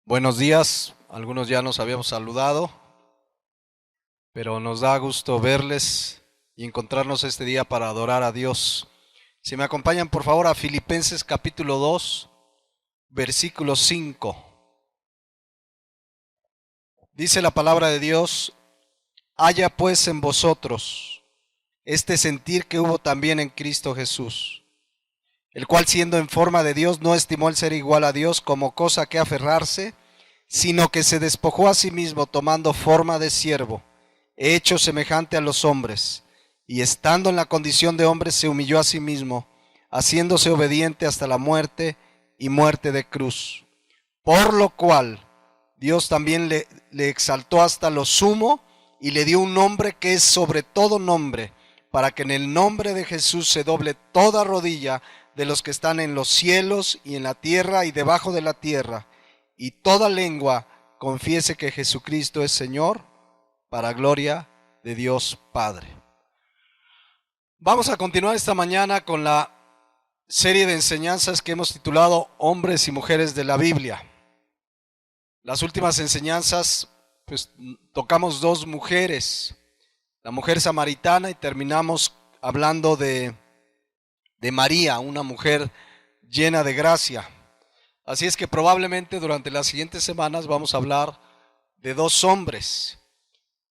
Buenos días, algunos ya nos habíamos saludado, pero nos da gusto verles y encontrarnos este día para adorar a Dios. Si me acompañan por favor a Filipenses capítulo 2, versículo 5. Dice la palabra de Dios: haya pues en vosotros este sentir que hubo también en Cristo Jesús, el cual siendo en forma de Dios no estimó el ser igual a Dios como cosa que aferrarse, sino que se despojó a sí mismo tomando forma de siervo, hecho semejante a los hombres, y estando en la condición de hombre se humilló a sí mismo, haciéndose obediente hasta la muerte y muerte de cruz. Por lo cual Dios también le exaltó hasta lo sumo y le dio un nombre que es sobre todo nombre, para que en el nombre de Jesús se doble toda rodilla de los que están en los cielos y en la tierra y debajo de la tierra, y toda lengua confiese que Jesucristo es Señor, para gloria de Dios Padre. Vamos a continuar esta mañana con la serie de enseñanzas que hemos titulado Hombres y Mujeres de la Biblia. Las últimas enseñanzas, pues tocamos dos mujeres, la mujer samaritana, y terminamos hablando de María, una mujer llena de gracia. Así es que probablemente durante las siguientes semanas vamos a hablar de dos hombres.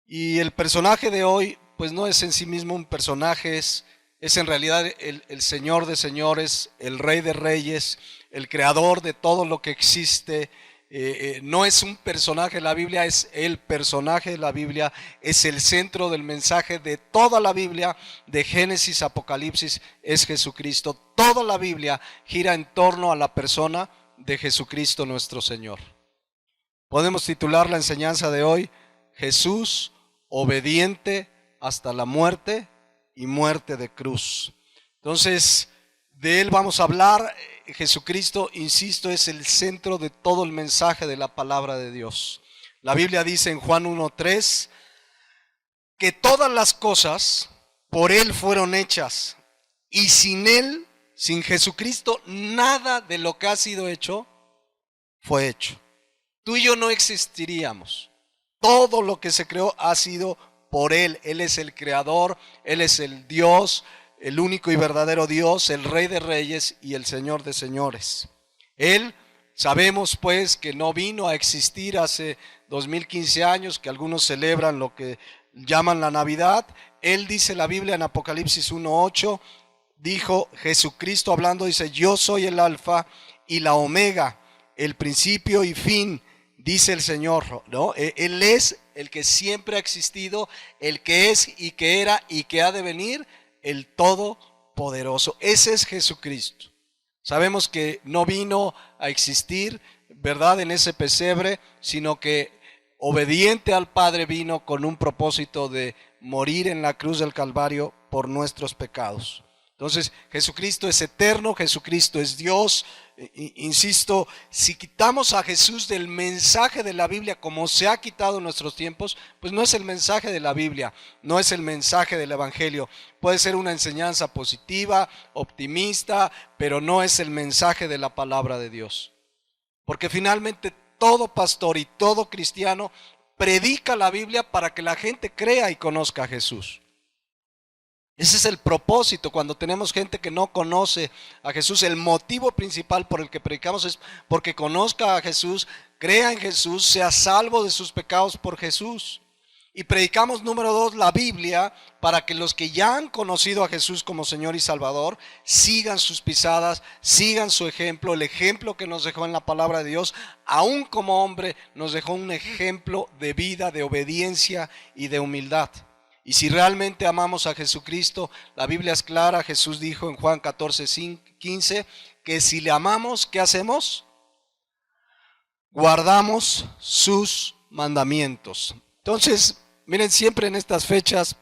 Y el personaje de hoy, pues no es en sí mismo un personaje, es en realidad el Señor de señores, el Rey de reyes, el creador de todo lo que existe. No es un personaje de la Biblia, es el personaje de la Biblia, es el centro del mensaje de toda la Biblia, de Génesis a Apocalipsis, es Jesucristo. Toda la Biblia gira en torno a la persona de Jesucristo nuestro Señor. Podemos titular la enseñanza de hoy: Jesús obediente hasta la muerte y muerte de cruz. Entonces, de él vamos a hablar. Jesucristo, insisto, es el centro de todo el mensaje de la palabra de Dios. La Biblia dice en Juan 1:3 que todas las cosas por él fueron hechas, y sin él, sin Jesucristo, nada de lo que ha sido hecho fue hecho. Tú y yo no existiríamos. Todo lo que se creó ha sido por él. Él es el creador, él es el Dios, el único y verdadero Dios, el Rey de reyes y el Señor de señores. Él, sabemos pues que no vino a existir hace 2015 años, que algunos celebran lo que llaman la Navidad. Él, dice la Biblia en Apocalipsis 1:8, dijo Jesucristo hablando, dice: yo soy el alfa y la omega, el principio y fin, dice el Señor, ¿no? Él es el que siempre ha existido, el que es y que era y que ha de venir, el Todopoderoso. Ese es Jesucristo. Sabemos que no vino a existir, ¿verdad?, en ese pesebre, sino que obediente al Padre vino con un propósito de morir en la cruz del Calvario por nuestros pecados. Entonces, Jesucristo es eterno, Jesucristo es Dios. Insisto, si quitamos a Jesús del mensaje de la Biblia, como se ha quitado en nuestros tiempos, pues no es el mensaje de la Biblia, no es el mensaje del Evangelio. Puede ser una enseñanza positiva, optimista, pero no es el mensaje de la palabra de Dios. Porque finalmente todo pastor y todo cristiano predica la Biblia para que la gente crea y conozca a Jesús. Ese es el propósito. Cuando tenemos gente que no conoce a Jesús, el motivo principal por el que predicamos es porque conozca a Jesús, crea en Jesús, sea salvo de sus pecados por Jesús. Y predicamos, número 2, la Biblia, para que los que ya han conocido a Jesús como Señor y Salvador sigan sus pisadas, sigan su ejemplo, el ejemplo que nos dejó en la palabra de Dios. Aún como hombre nos dejó un ejemplo de vida, de obediencia y de humildad. Y si realmente amamos a Jesucristo, la Biblia es clara. Jesús dijo en Juan 14:15 que si le amamos, ¿qué hacemos? Guardamos sus mandamientos. Entonces, miren, siempre en estas fechas,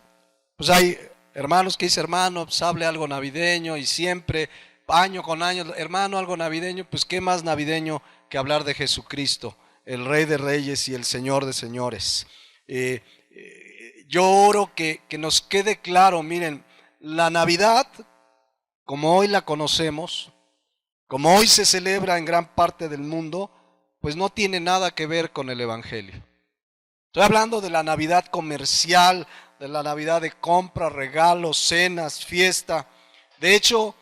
pues hay hermanos que dicen: hermano, pues hable algo navideño, y siempre, año con año, hermano, algo navideño. Pues qué más navideño que hablar de Jesucristo, el Rey de reyes y el Señor de señores. Yo oro que nos quede claro, miren, la Navidad, como hoy la conocemos, como hoy se celebra en gran parte del mundo, pues no tiene nada que ver con el Evangelio. Estoy hablando de la Navidad comercial, de la Navidad de compra, regalos, cenas, fiesta. De hecho,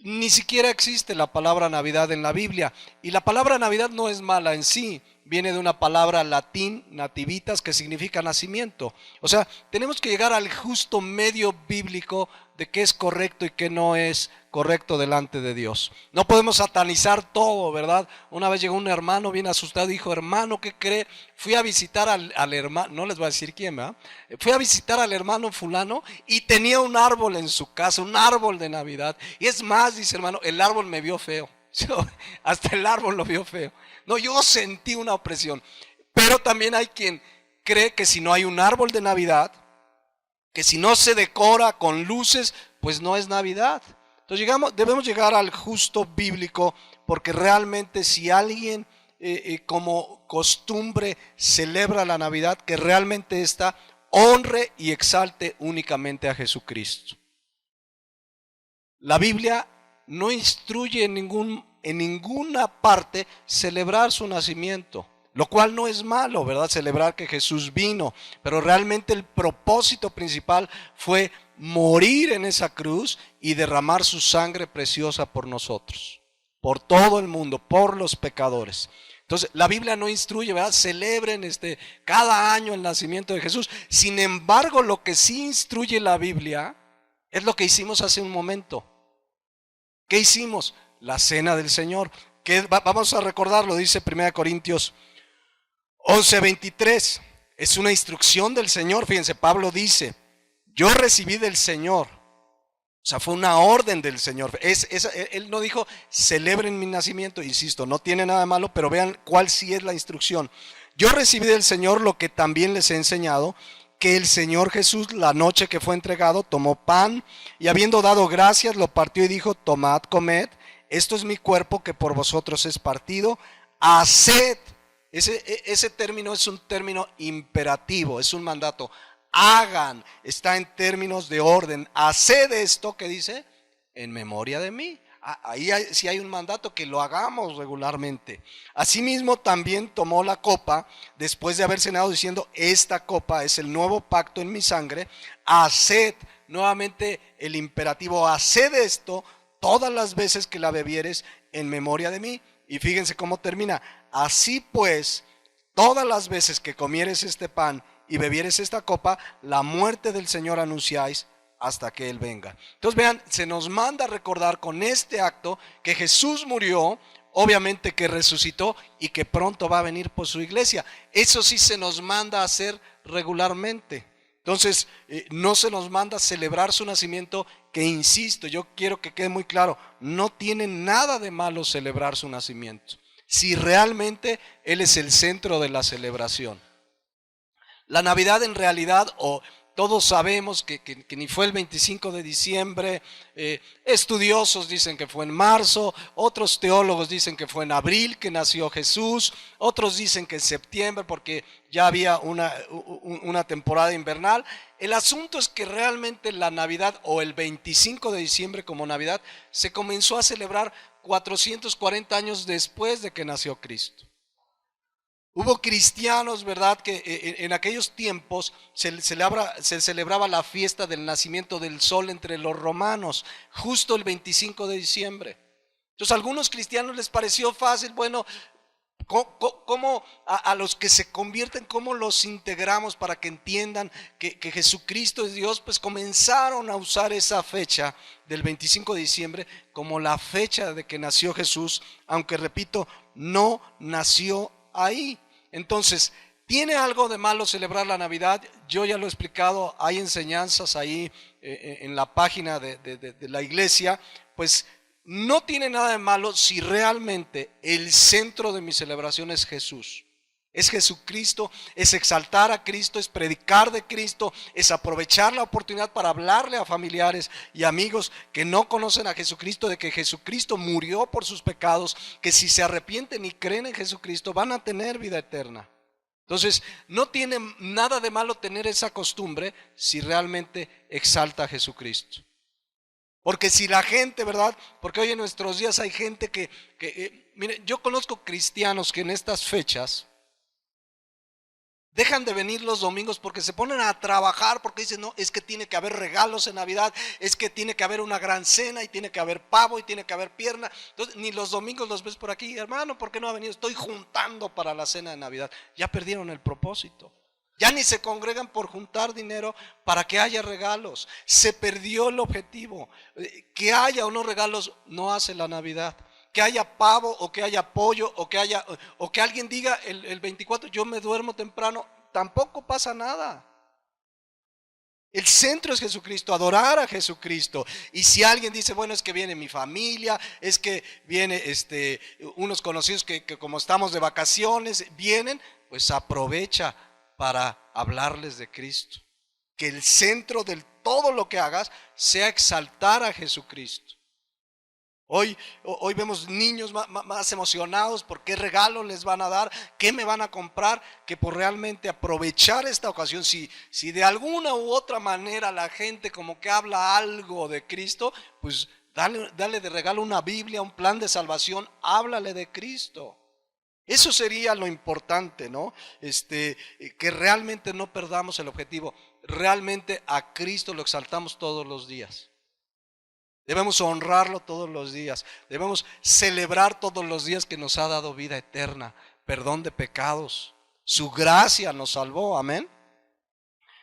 ni siquiera existe la palabra Navidad en la Biblia. Y la palabra Navidad no es mala en sí. Viene de una palabra latín, nativitas, que significa nacimiento. O sea, tenemos que llegar al justo medio bíblico de qué es correcto y qué no es correcto delante de Dios. No podemos satanizar todo, ¿verdad? Una vez llegó un hermano bien asustado y dijo: hermano, ¿qué cree? Fui a visitar al hermano, no les voy a decir quién, ¿verdad? Fui a visitar al hermano fulano y tenía un árbol en su casa, un árbol de Navidad. Y es más, dice hermano, el árbol me vio feo. Hasta el árbol lo vio feo. No, yo sentí una opresión. Pero también hay quien cree que si no hay un árbol de Navidad, que si no se decora con luces, pues no es Navidad. Entonces debemos llegar al justo bíblico, porque realmente si alguien como costumbre celebra la Navidad, que realmente esta honre y exalte únicamente a Jesucristo. La Biblia no instruye en ninguna parte celebrar su nacimiento, lo cual no es malo, ¿verdad? Celebrar que Jesús vino, pero realmente el propósito principal fue morir en esa cruz y derramar su sangre preciosa por nosotros, por todo el mundo, por los pecadores. Entonces, la Biblia no instruye, ¿verdad? Celebren cada año el nacimiento de Jesús. Sin embargo, lo que sí instruye la Biblia es lo que hicimos hace un momento. ¿Qué hicimos? La cena del Señor. Vamos a recordarlo, dice 1 Corintios 11:23. Es una instrucción del Señor. Fíjense, Pablo dice: yo recibí del Señor. O sea, fue una orden del Señor. Él no dijo: celebren mi nacimiento. Insisto, no tiene nada de malo, pero vean cuál sí es la instrucción. Yo recibí del Señor lo que también les he enseñado, que el Señor Jesús, la noche que fue entregado, tomó pan y habiendo dado gracias, lo partió y dijo: tomad, comed, esto es mi cuerpo que por vosotros es partido, haced. Ese término es un término imperativo, es un mandato. Hagan, está en términos de orden. Haced esto, que dice, en memoria de mí. Ahí sí hay un mandato, que lo hagamos regularmente. Asimismo también tomó la copa después de haber cenado, diciendo: esta copa es el nuevo pacto en mi sangre. Haced, nuevamente el imperativo, haced esto todas las veces que la bebieres en memoria de mí. Y fíjense cómo termina: así pues, todas las veces que comieres este pan y bebieres esta copa, la muerte del Señor anunciáis hasta que Él venga. Entonces vean, se nos manda a recordar con este acto que Jesús murió, obviamente que resucitó y que pronto va a venir por su iglesia. Eso sí se nos manda a hacer regularmente. Entonces no se nos manda a celebrar su nacimiento, que insisto, yo quiero que quede muy claro, no tiene nada de malo celebrar su nacimiento, si realmente Él es el centro de la celebración. La Navidad en realidad, todos sabemos que ni fue el 25 de diciembre, estudiosos dicen que fue en marzo, otros teólogos dicen que fue en abril que nació Jesús, otros dicen que en septiembre porque ya había una temporada invernal. El asunto es que realmente la Navidad, o el 25 de diciembre como Navidad, se comenzó a celebrar 440 años después de que nació Cristo. Hubo cristianos, ¿verdad?, que en aquellos tiempos se celebraba la fiesta del nacimiento del sol entre los romanos, justo el 25 de diciembre. Entonces a algunos cristianos les pareció fácil, bueno, ¿cómo a los que se convierten, cómo los integramos para que entiendan que Jesucristo es Dios? Pues comenzaron a usar esa fecha del 25 de diciembre como la fecha de que nació Jesús, aunque repito, no nació ahí. Entonces, ¿tiene algo de malo celebrar la Navidad? Yo ya lo he explicado, hay enseñanzas ahí en la página de la iglesia. Pues no tiene nada de malo si realmente el centro de mi celebración es Jesús. Es Jesucristo, es exaltar a Cristo, es predicar de Cristo, es aprovechar la oportunidad para hablarle a familiares y amigos que no conocen a Jesucristo, de que Jesucristo murió por sus pecados, que si se arrepienten y creen en Jesucristo van a tener vida eterna. Entonces, no tiene nada de malo tener esa costumbre si realmente exalta a Jesucristo. Porque si la gente, ¿verdad? Porque hoy en nuestros días hay gente que mire, yo conozco cristianos que en estas fechas dejan de venir los domingos porque se ponen a trabajar, porque dicen, no, es que tiene que haber regalos en Navidad, es que tiene que haber una gran cena y tiene que haber pavo y tiene que haber pierna. Entonces, ni los domingos los ves por aquí, hermano, ¿por qué no ha venido? Estoy juntando para la cena de Navidad. Ya perdieron el propósito. Ya ni se congregan por juntar dinero para que haya regalos. Se perdió el objetivo. Que haya o no regalos no hace la Navidad. Que haya pavo o que haya pollo o que alguien diga el 24 yo me duermo temprano, tampoco pasa nada. El centro es Jesucristo, adorar a Jesucristo. Y si alguien dice, bueno, es que viene mi familia, es que viene unos conocidos que como estamos de vacaciones, vienen, pues aprovecha para hablarles de Cristo. Que el centro de todo lo que hagas sea exaltar a Jesucristo. Hoy vemos niños más emocionados por qué regalo les van a dar, qué me van a comprar, que por realmente aprovechar esta ocasión. Si de alguna u otra manera la gente como que habla algo de Cristo, pues dale de regalo una Biblia, un plan de salvación, háblale de Cristo. Eso sería lo importante, ¿no? Que realmente no perdamos el objetivo. Realmente a Cristo lo exaltamos todos los días. Debemos honrarlo todos los días. Debemos celebrar todos los días que nos ha dado vida eterna, perdón de pecados. Su gracia nos salvó, amén.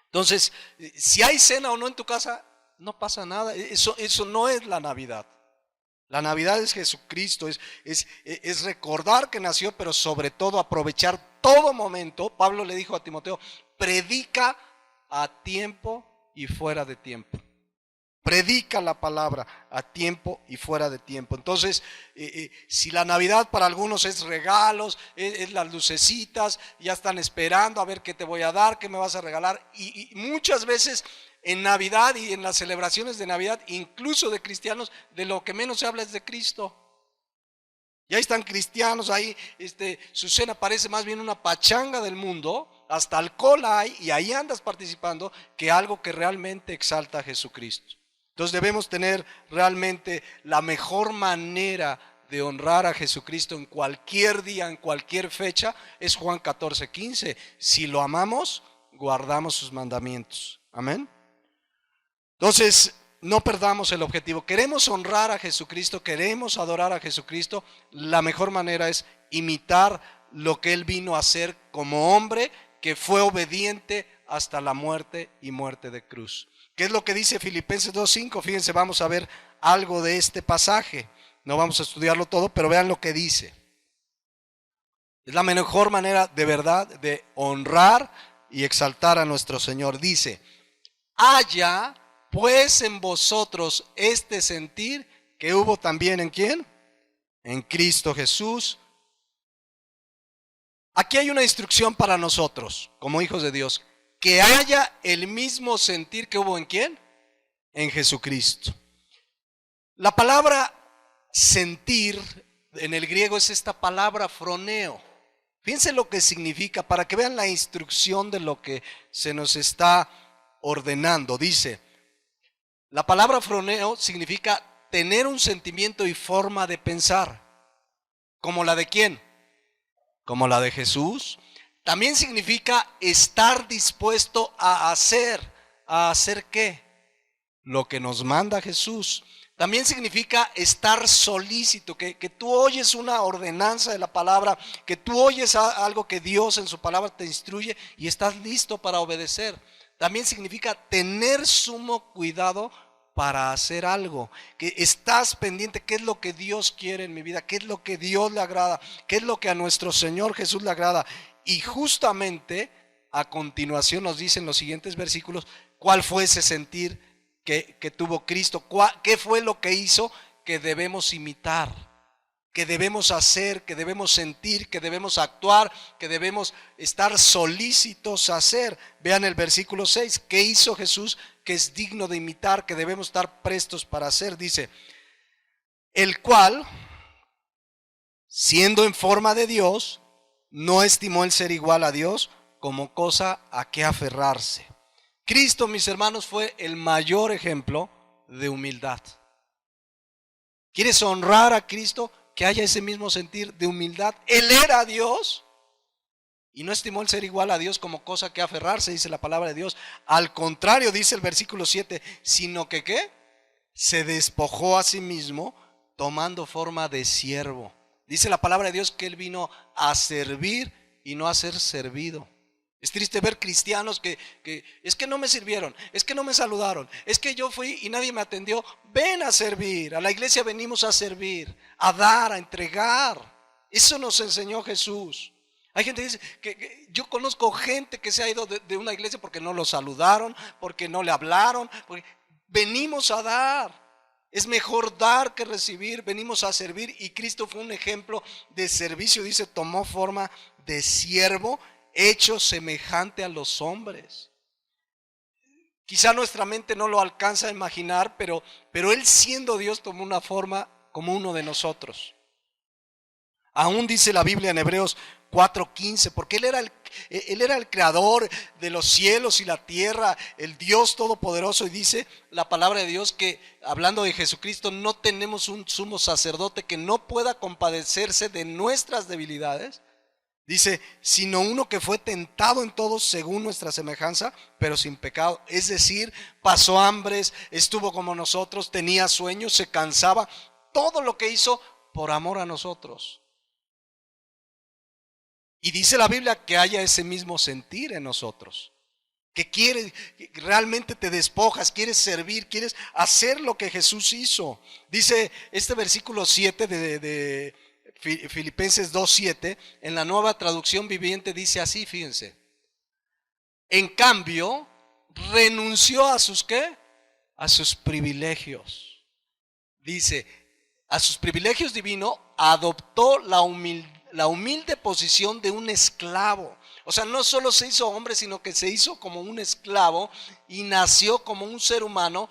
Entonces, si hay cena o no en tu casa, no pasa nada. Eso no es la Navidad. La Navidad es Jesucristo, es recordar que nació, pero sobre todo aprovechar todo momento. Pablo le dijo a Timoteo, predica a tiempo y fuera de tiempo. Predica la palabra a tiempo y fuera de tiempo. Entonces, si la Navidad para algunos es regalos, es las lucecitas, ya están esperando a ver qué te voy a dar, qué me vas a regalar. Y muchas veces en Navidad y en las celebraciones de Navidad, incluso de cristianos, de lo que menos se habla es de Cristo. Y ahí están cristianos, ahí su cena parece más bien una pachanga del mundo, hasta alcohol hay y ahí andas participando, que algo que realmente exalta a Jesucristo. Entonces debemos tener realmente la mejor manera de honrar a Jesucristo en cualquier día, en cualquier fecha, es Juan 14:15. Si lo amamos, guardamos sus mandamientos. Amén. Entonces, no perdamos el objetivo. Queremos honrar a Jesucristo, queremos adorar a Jesucristo. La mejor manera es imitar lo que Él vino a hacer como hombre, que fue obediente hasta la muerte y muerte de cruz. ¿Qué es lo que dice Filipenses 2:5? Fíjense, vamos a ver algo de este pasaje. No vamos a estudiarlo todo, pero vean lo que dice. Es la mejor manera de verdad de honrar y exaltar a nuestro Señor. Dice, haya pues en vosotros este sentir que hubo también ¿en quién? En Cristo Jesús. Aquí hay una instrucción para nosotros, como hijos de Dios. Que haya el mismo sentir que hubo ¿en quién? En Jesucristo. La palabra sentir en el griego es esta palabra froneo. Fíjense lo que significa para que vean la instrucción de lo que se nos está ordenando. Dice, la palabra froneo significa tener un sentimiento y forma de pensar. ¿Como la de quién? Como la de Jesús. También significa estar dispuesto a hacer. ¿A hacer qué? Lo que nos manda Jesús. También significa estar solícito, que tú oyes una ordenanza de la palabra, que tú oyes algo que Dios en su palabra te instruye y estás listo para obedecer. También significa tener sumo cuidado para hacer algo, que estás pendiente, qué es lo que Dios quiere en mi vida, qué es lo que Dios le agrada, qué es lo que a nuestro Señor Jesús le agrada. Y justamente a continuación nos dicen los siguientes versículos cuál fue ese sentir que tuvo Cristo, qué fue lo que hizo que debemos imitar, que debemos hacer, que debemos sentir, que debemos actuar, que debemos estar solícitos a hacer. Vean el versículo 6, ¿qué hizo Jesús que es digno de imitar, que debemos estar prestos para hacer? Dice, el cual, siendo en forma de Dios, no estimó el ser igual a Dios como cosa a que aferrarse. Cristo, mis hermanos, fue el mayor ejemplo de humildad. ¿Quieres honrar a Cristo? que haya ese mismo sentir de humildad. Él era Dios y no estimó el ser igual a Dios como cosa que aferrarse, dice la palabra de Dios. Al contrario, dice el versículo 7, sino que ¿qué? Se despojó a sí mismo tomando forma de siervo. Dice la palabra de Dios que Él vino a servir y no a ser servido. Es triste ver cristianos que es que no me sirvieron, es que no me saludaron, es que yo fui y nadie me atendió. Ven a servir, a la iglesia venimos a servir, a dar, a entregar. Eso nos enseñó Jesús. Hay gente que dice que yo conozco gente que se ha ido de una iglesia porque no lo saludaron, porque no le hablaron, porque venimos a dar. Es mejor dar que recibir, venimos a servir y Cristo fue un ejemplo de servicio. Dice, tomó forma de siervo, hecho semejante a los hombres. Quizá nuestra mente no lo alcanza a imaginar, pero Él siendo Dios tomó una forma como uno de nosotros. Aún dice la Biblia en Hebreos 4:15, porque Él era el creador de los cielos y la tierra, el Dios todopoderoso. Y dice la palabra de Dios que, hablando de Jesucristo, no tenemos un sumo sacerdote que no pueda compadecerse de nuestras debilidades. Dice, sino uno que fue tentado en todo según nuestra semejanza, pero sin pecado. Es decir, pasó hambres, estuvo como nosotros, tenía sueños, se cansaba. Todo lo que hizo por amor a nosotros. Y dice la Biblia que haya ese mismo sentir en nosotros. Que realmente te despojas, quieres servir, quieres hacer lo que Jesús hizo. Dice este versículo 7 de Filipenses 2:7, en la Nueva Traducción Viviente dice así, fíjense. En cambio, renunció a sus ¿qué? A sus privilegios. Dice, a sus privilegios divinos, adoptó la humilde posición de un esclavo. O sea, no solo se hizo hombre, sino que se hizo como un esclavo y nació como un ser humano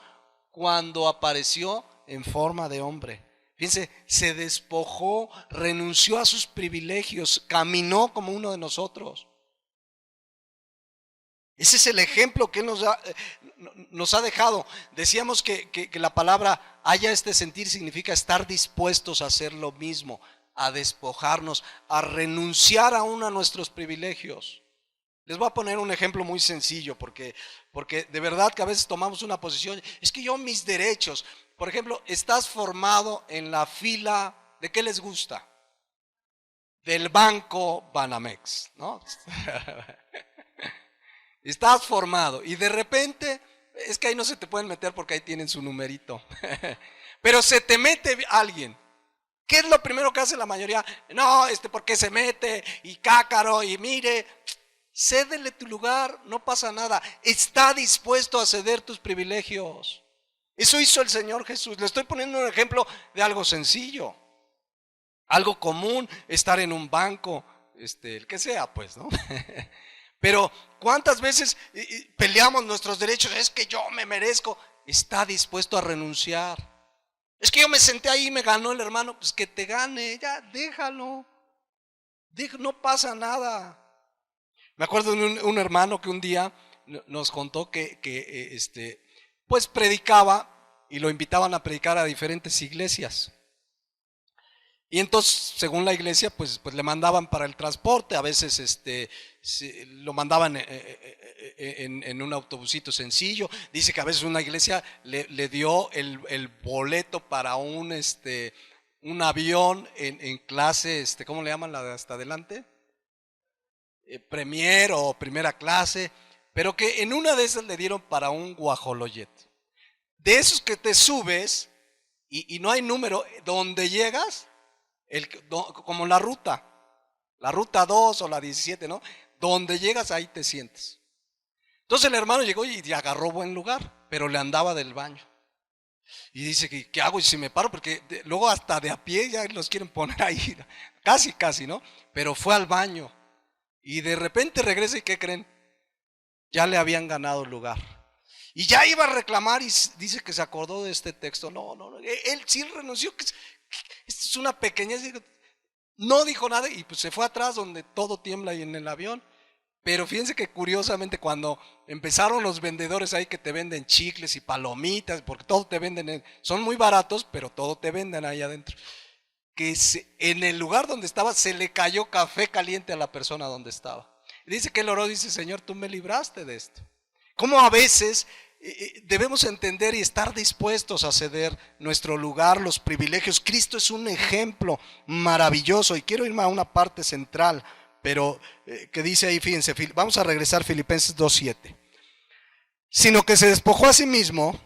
cuando apareció en forma de hombre. Fíjense, se despojó, renunció a sus privilegios, caminó como uno de nosotros. Ese es el ejemplo que Él nos ha dejado. Decíamos que la palabra haya este sentir significa estar dispuestos a hacer lo mismo, a despojarnos, a renunciar aún a nuestros privilegios. Les voy a poner un ejemplo muy sencillo porque de verdad que a veces tomamos una posición, es que yo mis derechos, por ejemplo, estás formado en la fila, ¿de qué les gusta? Del banco Banamex, ¿no? Estás formado y de repente, es que ahí no se te pueden meter porque ahí tienen su numerito, pero se te mete alguien. ¿Qué es lo primero que hace la mayoría? No, ¿por qué se mete? Y cácaro, y mire, cédele tu lugar, no pasa nada. Está dispuesto a ceder tus privilegios. Eso hizo el Señor Jesús. Le estoy poniendo un ejemplo de algo sencillo, algo común, estar en un banco, el que sea, pues, ¿no? Pero ¿cuántas veces peleamos nuestros derechos? Es que yo me merezco. Está dispuesto a renunciar. Es que yo me senté ahí y me ganó el hermano. Pues que te gane, ya, déjalo. No pasa nada. Me acuerdo de un hermano que un día nos contó que pues predicaba y lo invitaban a predicar a diferentes iglesias. Y entonces, según la iglesia, pues le mandaban para el transporte, a veces lo mandaban en un autobusito sencillo. Dice que a veces una iglesia le dio el boleto para un avión en clase, ¿cómo le llaman la de hasta adelante? Premier o primera clase, pero que en una de esas le dieron para un guajoloyet. De esos que te subes y no hay número, donde llegas, como la ruta 2 o la 17, ¿no? Donde llegas ahí te sientes. Entonces el hermano llegó y agarró buen lugar, pero le andaba del baño. Y dice, ¿qué hago? Y si me paro, porque luego hasta de a pie ya los quieren poner ahí, casi, ¿no? Pero fue al baño y de repente regresa y ¿qué creen? Ya le habían ganado el lugar. Y ya iba a reclamar y dice que se acordó de este texto. No, él sí renunció, que esto es una pequeñez. No dijo nada y pues se fue atrás donde todo tiembla y en el avión. Pero fíjense que curiosamente cuando empezaron los vendedores ahí que te venden chicles y palomitas, porque todo te venden, son muy baratos, pero todo te venden ahí adentro. que en el lugar donde estaba se le cayó café caliente a la persona donde estaba. Y dice que él oró, dice, Señor, tú me libraste de esto. Como a veces debemos entender y estar dispuestos a ceder nuestro lugar, los privilegios. Cristo es un ejemplo maravilloso, y quiero irme a una parte central, pero que dice ahí, fíjense, vamos a regresar a Filipenses 2:7. Sino que se despojó a sí mismo,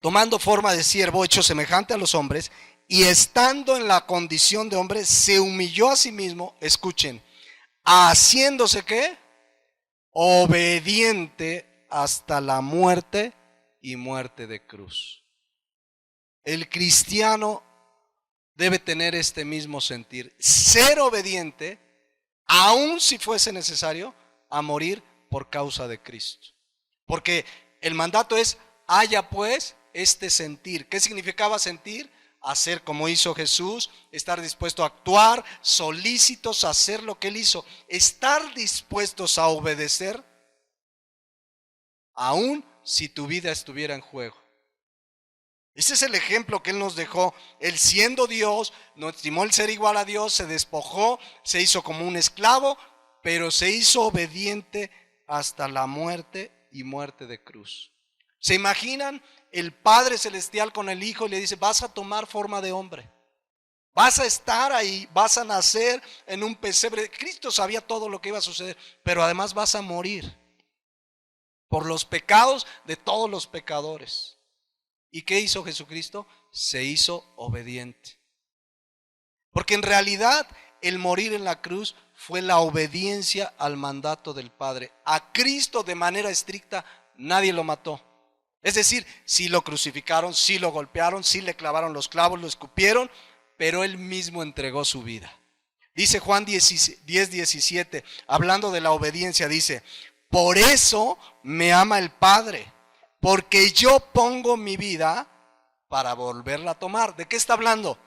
tomando forma de siervo, hecho semejante a los hombres, y estando en la condición de hombre, se humilló a sí mismo, escuchen, haciéndose ¿qué? Obediente hasta la muerte y muerte de cruz. El cristiano debe tener este mismo sentir, ser obediente, aun si fuese necesario, a morir por causa de Cristo. Porque el mandato es, haya pues este sentir. ¿Qué significaba sentir? Hacer como hizo Jesús, estar dispuesto a actuar, solícitos a hacer lo que Él hizo, estar dispuestos a obedecer, aun si tu vida estuviera en juego. Ese es el ejemplo que Él nos dejó. Él, siendo Dios, no estimó el ser igual a Dios, se despojó, se hizo como un esclavo, pero se hizo obediente hasta la muerte y muerte de cruz. ¿Se imaginan el Padre Celestial con el Hijo y le dice, vas a tomar forma de hombre? Vas a estar ahí, vas a nacer en un pesebre. Cristo sabía todo lo que iba a suceder, pero además vas a morir por los pecados de todos los pecadores. ¿Y qué hizo Jesucristo? Se hizo obediente. Porque en realidad el morir en la cruz fue la obediencia al mandato del Padre. A Cristo de manera estricta nadie lo mató. Es decir, sí lo crucificaron, sí lo golpearon, sí le clavaron los clavos, lo escupieron, pero Él mismo entregó su vida. Dice Juan 10:17, hablando de la obediencia, dice, por eso me ama el Padre, porque yo pongo mi vida para volverla a tomar. ¿De qué está hablando?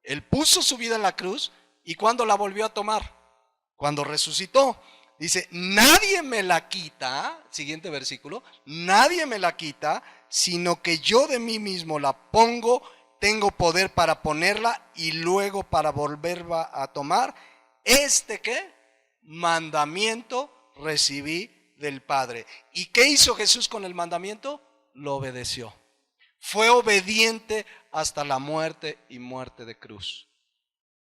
Él puso su vida en la cruz, ¿y cuándo la volvió a tomar? Cuando resucitó. Dice, nadie me la quita, siguiente versículo, nadie me la quita, sino que yo de mí mismo la pongo, tengo poder para ponerla y luego para volverla a tomar. ¿Qué? Mandamiento recibí del Padre. ¿Y qué hizo Jesús con el mandamiento? Lo obedeció. Fue obediente hasta la muerte y muerte de cruz.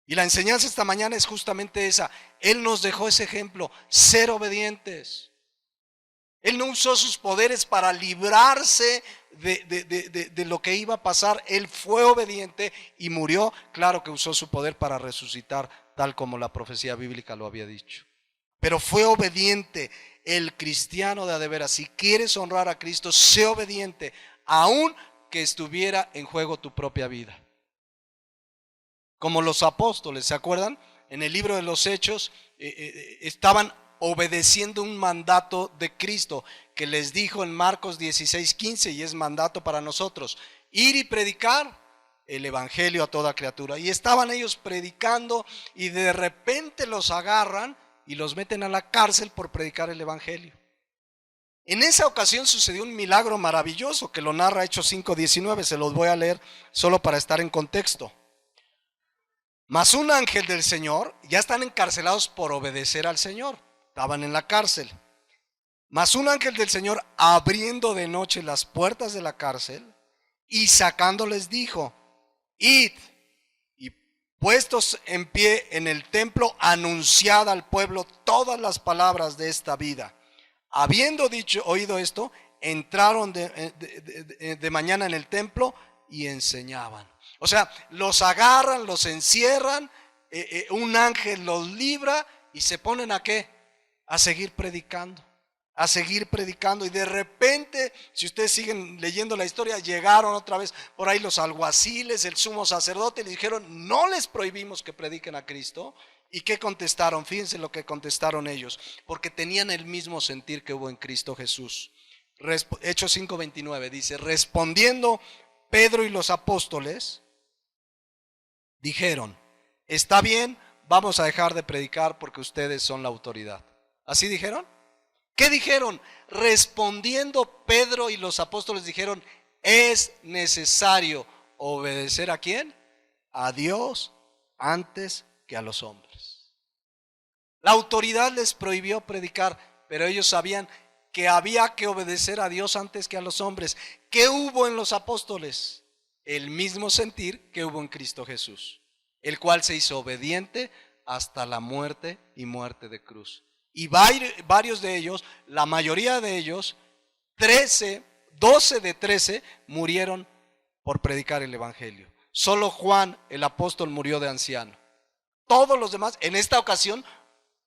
Y la enseñanza esta mañana es justamente esa. Él nos dejó ese ejemplo, ser obedientes. Él no usó sus poderes para librarse de lo que iba a pasar. Él fue obediente y murió. Claro que usó su poder para resucitar, tal como la profecía bíblica lo había dicho. Pero fue obediente. El cristiano de veras, si quieres honrar a Cristo, sé obediente, aun que estuviera en juego tu propia vida. Como los apóstoles, ¿se acuerdan? En el libro de los Hechos estaban obedeciendo un mandato de Cristo que les dijo en Marcos 16:15, y es mandato para nosotros, ir y predicar el evangelio a toda criatura. Y estaban ellos predicando y de repente los agarran y los meten a la cárcel por predicar el evangelio. En esa ocasión sucedió un milagro maravilloso que lo narra Hechos 5:19, se los voy a leer solo para estar en contexto. Mas un ángel del Señor, ya están encarcelados por obedecer al Señor, estaban en la cárcel. Mas un ángel del Señor, abriendo de noche las puertas de la cárcel y sacándoles, dijo, id, y puestos en pie en el templo, anunciad al pueblo todas las palabras de esta vida. Habiendo oído esto, entraron de mañana en el templo y enseñaban. O sea, los agarran, los encierran, un ángel los libra y se ponen ¿a qué? A seguir predicando, a seguir predicando. Y de repente, si ustedes siguen leyendo la historia, llegaron otra vez por ahí los alguaciles, el sumo sacerdote, y le dijeron, no les prohibimos que prediquen a Cristo. ¿Y qué contestaron? Fíjense lo que contestaron ellos, porque tenían el mismo sentir que hubo en Cristo Jesús. Hechos 5:29 dice, respondiendo Pedro y los apóstoles, dijeron, está bien, vamos a dejar de predicar porque ustedes son la autoridad. ¿Así dijeron? ¿Qué dijeron? Respondiendo Pedro y los apóstoles dijeron, es necesario obedecer ¿a quién? a Dios antes que a los hombres. La autoridad les prohibió predicar, pero ellos sabían que había que obedecer a Dios antes que a los hombres. ¿Qué hubo en los apóstoles? El mismo sentir que hubo en Cristo Jesús, el cual se hizo obediente hasta la muerte y muerte de cruz. Y varios de ellos, la mayoría de ellos, 12 de 13 murieron por predicar el evangelio. Solo Juan, el apóstol, murió de anciano. Todos los demás, en esta ocasión,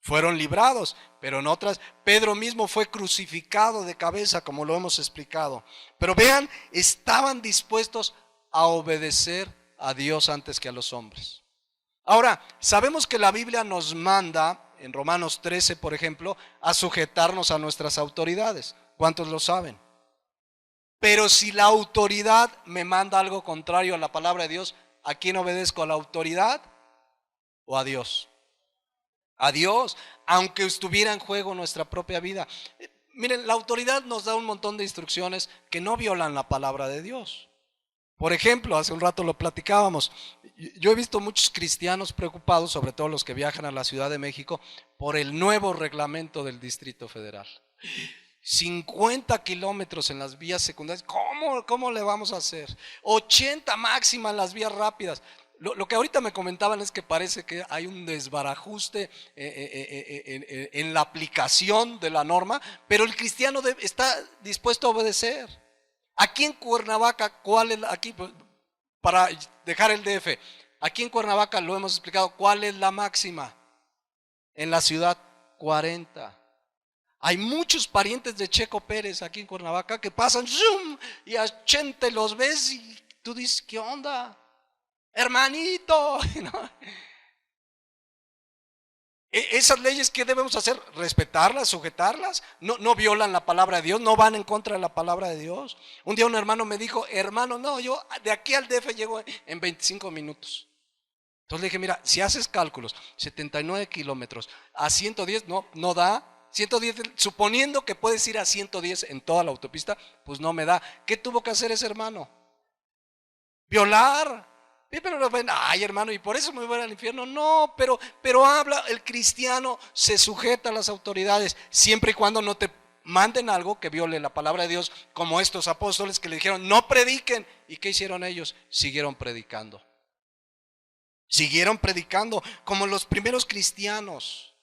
fueron librados, pero en otras, Pedro mismo fue crucificado de cabeza, como lo hemos explicado. Pero vean, estaban dispuestos a obedecer a Dios antes que a los hombres. Ahora, sabemos que la Biblia nos manda, en Romanos 13, por ejemplo, a sujetarnos a nuestras autoridades. ¿Cuántos lo saben? Pero si la autoridad me manda algo contrario a la palabra de Dios, ¿a quién obedezco? ¿A la autoridad o a Dios? A Dios, aunque estuviera en juego nuestra propia vida. Miren, la autoridad nos da un montón de instrucciones que no violan la palabra de Dios. Por ejemplo, hace un rato lo platicábamos, yo he visto muchos cristianos preocupados, sobre todo los que viajan a la Ciudad de México, por el nuevo reglamento del Distrito Federal. 50 kilómetros en las vías secundarias, ¿cómo le vamos a hacer? 80 máxima en las vías rápidas. Lo que ahorita me comentaban es que parece que hay un desbarajuste en la aplicación de la norma, pero el cristiano está dispuesto a obedecer. Aquí en Cuernavaca, para dejar el DF, aquí en Cuernavaca lo hemos explicado, ¿cuál es la máxima? En la ciudad, 40. Hay muchos parientes de Checo Pérez aquí en Cuernavaca que pasan zoom, y a 80 los ves y tú dices, ¿qué onda? Hermanito, ¿no? Esas leyes, ¿qué debemos hacer? Respetarlas, sujetarlas. No violan la palabra de Dios, no van en contra de la palabra de Dios. Un día un hermano me dijo, hermano, no, yo de aquí al DF llego en 25 minutos. Entonces le dije, mira, si haces cálculos, 79 kilómetros a 110, no da. 110, suponiendo que puedes ir a 110 en toda la autopista, pues no me da. ¿Qué tuvo que hacer ese hermano? Violar. Pero lo ven, ay hermano, y por eso me voy al infierno. No, pero habla, el cristiano se sujeta a las autoridades, siempre y cuando no te manden algo que viole la palabra de Dios, como estos apóstoles que le dijeron, no prediquen. ¿Y qué hicieron ellos? Siguieron predicando. Siguieron predicando, como los primeros cristianos.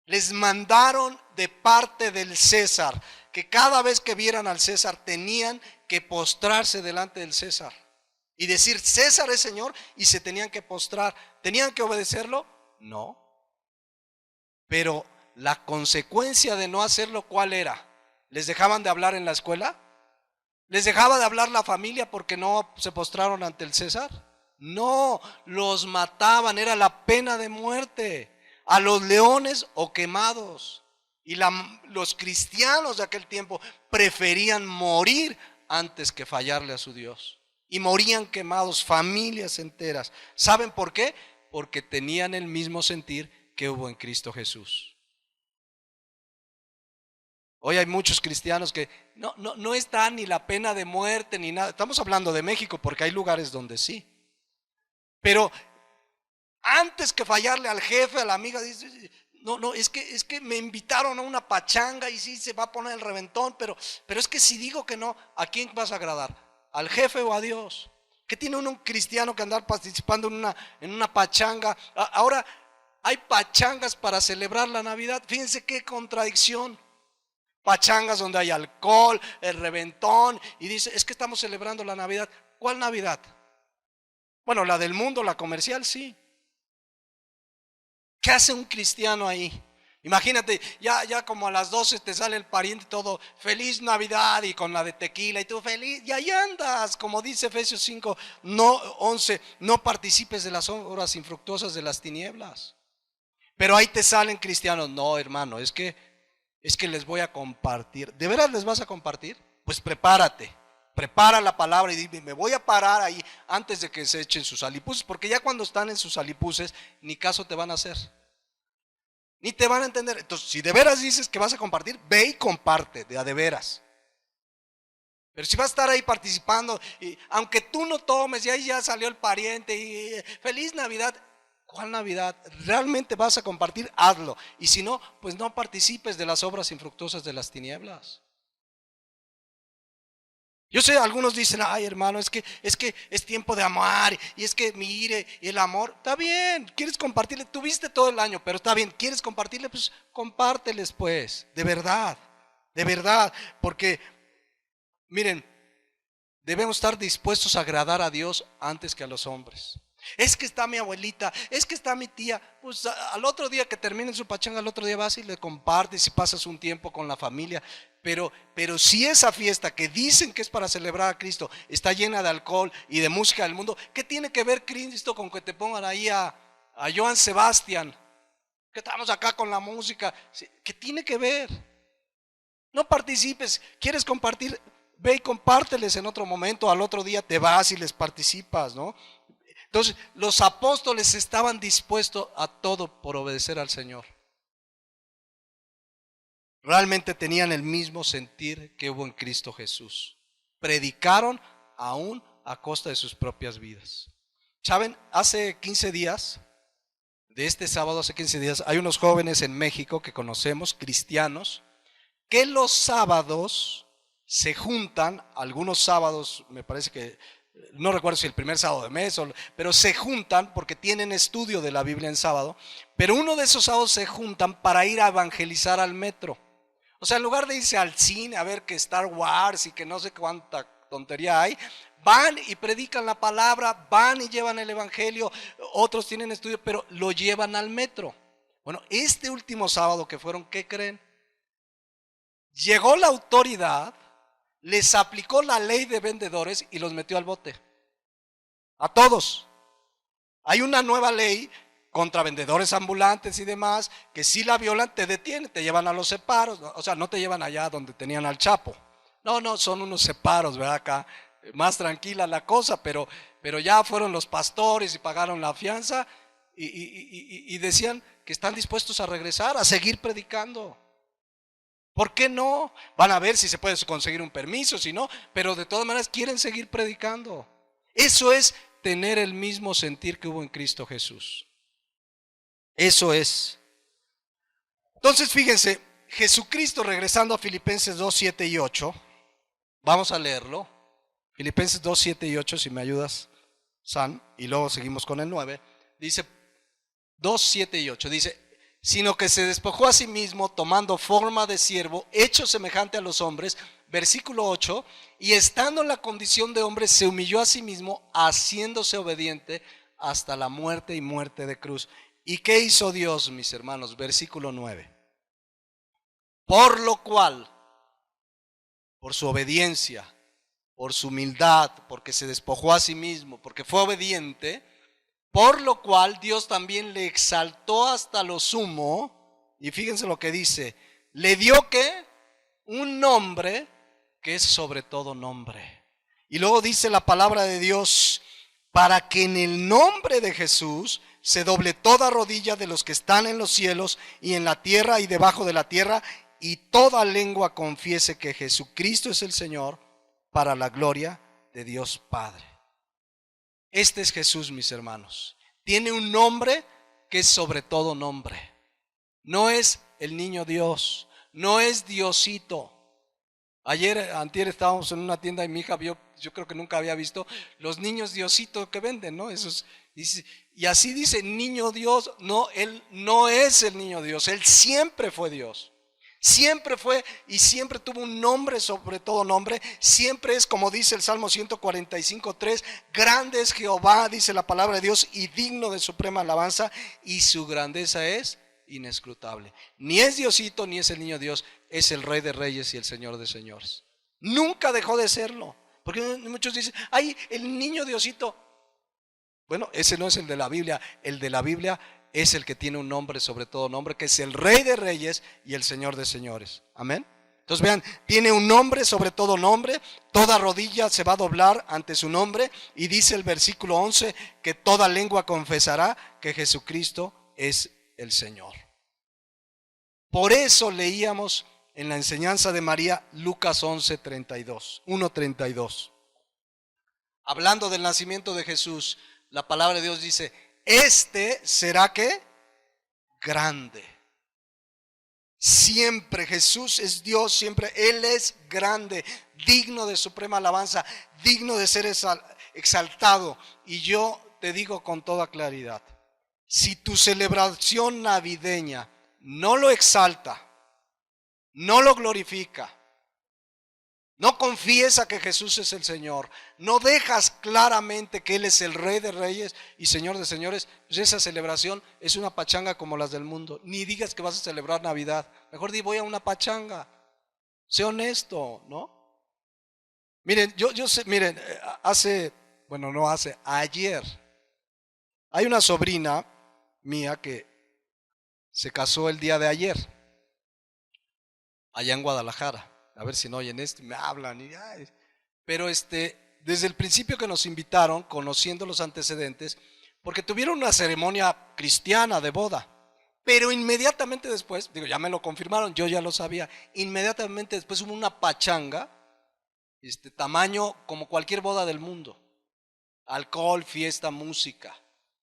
Les mandaron de parte del César, que cada vez que vieran al César tenían que postrarse delante del César y decir, César es Señor, y se tenían que postrar. ¿Tenían que obedecerlo? No. Pero la consecuencia de no hacerlo, ¿cuál era? ¿Les dejaban de hablar en la escuela? ¿Les dejaba de hablar la familia porque no se postraron ante el César? No, los mataban, era la pena de muerte. A los leones o quemados. Y los cristianos de aquel tiempo preferían morir antes que fallarle a su Dios. Y morían quemados, familias enteras. ¿Saben por qué? Porque tenían el mismo sentir que hubo en Cristo Jesús. Hoy hay muchos cristianos que no está ni la pena de muerte ni nada. Estamos hablando de México porque hay lugares donde sí. Pero antes que fallarle al jefe, a la amiga, dice, es que me invitaron a una pachanga y sí se va a poner el reventón, pero es que si digo que no, ¿a quién vas a agradar? ¿Al jefe o a Dios? ¿Qué tiene un cristiano que andar participando en una pachanga? Ahora hay pachangas para celebrar la Navidad. Fíjense qué contradicción. Pachangas donde hay alcohol, el reventón, y dice, es que estamos celebrando la Navidad. ¿Cuál Navidad? Bueno, la del mundo, la comercial, sí. ¿Qué hace un cristiano ahí? Imagínate, ya como a las 12 te sale el pariente todo, feliz Navidad, y con la de tequila y tú feliz, y ahí andas, como dice Efesios 5, 11, no participes de las obras infructuosas de las tinieblas. Pero ahí te salen cristianos, no hermano, es que les voy a compartir. ¿De veras les vas a compartir? Pues prepárate. Prepara la palabra y dime, me voy a parar ahí antes de que se echen sus alipuses, porque ya cuando están en sus alipuses, ni caso te van a hacer, ni te van a entender. Entonces, si de veras dices que vas a compartir, ve y comparte, de a de veras. Pero si vas a estar ahí participando, y aunque tú no tomes, y ahí ya salió el pariente, y feliz Navidad. ¿Cuál Navidad? ¿Realmente vas a compartir? Hazlo. Y si no, pues no participes de las obras infructuosas de las tinieblas. Yo sé, algunos dicen, ay hermano, es que es tiempo de amar, y es que mire, el amor, está bien, quieres compartirle, tuviste todo el año, pero está bien, quieres compartirle, pues compárteles pues, de verdad, porque miren, debemos estar dispuestos a agradar a Dios antes que a los hombres. Es que está mi abuelita, es que está mi tía, pues al otro día que terminen su pachanga, al otro día vas y le compartes y pasas un tiempo con la familia. Pero si esa fiesta que dicen que es para celebrar a Cristo está llena de alcohol y de música del mundo, ¿qué tiene que ver Cristo con que te pongan ahí a Joan Sebastián? Que estamos acá con la música, ¿qué tiene que ver? No participes, quieres compartir, ve y compárteles en otro momento, al otro día te vas y les participas, ¿no? Entonces, los apóstoles estaban dispuestos a todo por obedecer al Señor. Realmente tenían el mismo sentir que hubo en Cristo Jesús. Predicaron aún a costa de sus propias vidas. ¿Saben? Hace 15 días, de este sábado hace 15 días, hay unos jóvenes en México que conocemos, cristianos, que los sábados se juntan, algunos sábados, me parece que no recuerdo si el primer sábado de mes, pero se juntan porque tienen estudio de la Biblia en sábado, pero uno de esos sábados se juntan para ir a evangelizar al metro. O sea, en lugar de irse al cine a ver que Star Wars y que no sé cuánta tontería hay, van y predican la palabra, van y llevan el evangelio, otros tienen estudio, pero lo llevan al metro. Bueno, este último sábado que fueron, ¿qué creen? Llegó la autoridad, les aplicó la ley de vendedores y los metió al bote. A todos. Hay una nueva ley contra vendedores ambulantes y demás, que si la violan te detienen, te llevan a los separos. O sea, no te llevan allá donde tenían al Chapo. No, son unos separos, ¿verdad? Acá más tranquila la cosa, pero ya fueron los pastores y pagaron la fianza y decían que están dispuestos a regresar, a seguir predicando. ¿Por qué no? Van a ver si se puede conseguir un permiso, si no, pero de todas maneras quieren seguir predicando. Eso es tener el mismo sentir que hubo en Cristo Jesús. Eso es. Entonces, fíjense, Jesucristo, regresando a Filipenses 2, 7 y 8, vamos a leerlo. Filipenses 2, 7 y 8, si me ayudas, San, y luego seguimos con el 9. Dice 2, 7 y 8, dice, sino que se despojó a sí mismo, tomando forma de siervo, hecho semejante a los hombres, versículo 8, y estando en la condición de hombre, se humilló a sí mismo, haciéndose obediente hasta la muerte y muerte de cruz. ¿Y qué hizo Dios, mis hermanos? Versículo 9. Por lo cual, por su obediencia, por su humildad, porque se despojó a sí mismo, porque fue obediente, por lo cual Dios también le exaltó hasta lo sumo, y fíjense lo que dice, le dio ¿qué? Un nombre que es sobre todo nombre. Y luego dice la palabra de Dios, para que en el nombre de Jesús se doble toda rodilla de los que están en los cielos y en la tierra y debajo de la tierra, y toda lengua confiese que Jesucristo es el Señor, para la gloria de Dios Padre. Este es Jesús, mis hermanos. Tiene un nombre que es sobre todo nombre. No es el niño Dios, no es Diosito. Antier estábamos en una tienda y mi hija vio, yo creo que nunca había visto los niños Diosito que venden, ¿no? Esos, y así dice niño Dios. No, él no es el niño Dios, él siempre fue Dios. Siempre fue y siempre tuvo un nombre sobre todo nombre. Siempre es, como dice el Salmo 145:3, grande es Jehová, dice la palabra de Dios, y digno de suprema alabanza, y su grandeza es inescrutable. Ni es Diosito ni es el niño Dios, es el Rey de Reyes y el Señor de Señores. Nunca dejó de serlo. Porque muchos dicen, ay, el niño Diosito. Bueno, ese no es el de la Biblia. El de la Biblia es el que tiene un nombre sobre todo nombre, que es el Rey de Reyes y el Señor de Señores. Amén. Entonces vean, tiene un nombre sobre todo nombre, toda rodilla se va a doblar ante su nombre, y dice el versículo 11 que toda lengua confesará que Jesucristo es el Señor. Por eso leíamos en la enseñanza de María, Lucas 11:32, 1:32. Hablando del nacimiento de Jesús, la palabra de Dios dice, este será ¿qué? Grande. Siempre Jesús es Dios, siempre Él es grande, digno de suprema alabanza, digno de ser exaltado. Y yo te digo con toda claridad, si tu celebración navideña no lo exalta, no lo glorifica, no confiesa que Jesús es el Señor, no dejas claramente que Él es el Rey de Reyes y Señor de Señores, pues esa celebración es una pachanga como las del mundo. Ni digas que vas a celebrar Navidad, mejor di voy a una pachanga. Sé honesto, ¿no? Miren, yo sé, miren, ayer, hay una sobrina mía que se casó el día de ayer, allá en Guadalajara. A ver si no oyen esto y me hablan. Pero desde el principio que nos invitaron, conociendo los antecedentes, porque tuvieron una ceremonia cristiana de boda, pero inmediatamente después, ya me lo confirmaron, yo ya lo sabía, inmediatamente después hubo una pachanga, tamaño como cualquier boda del mundo, alcohol, fiesta, música.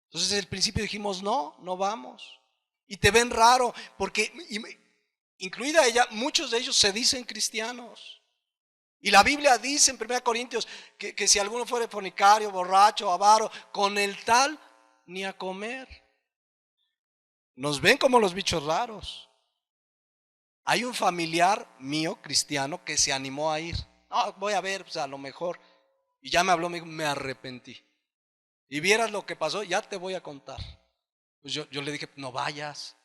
Entonces desde el principio dijimos, no vamos. Y te ven raro, porque incluida ella, muchos de ellos se dicen cristianos. Y la Biblia dice en 1 Corintios que si alguno fuere fornicario, borracho, avaro, con el tal ni a comer. Nos ven como los bichos raros. Hay un familiar mío, cristiano, que se animó a ir. No, voy a ver, pues a lo mejor. Y ya me habló, me dijo, me arrepentí. Y vieras lo que pasó, ya te voy a contar. Pues yo le dije, no vayas.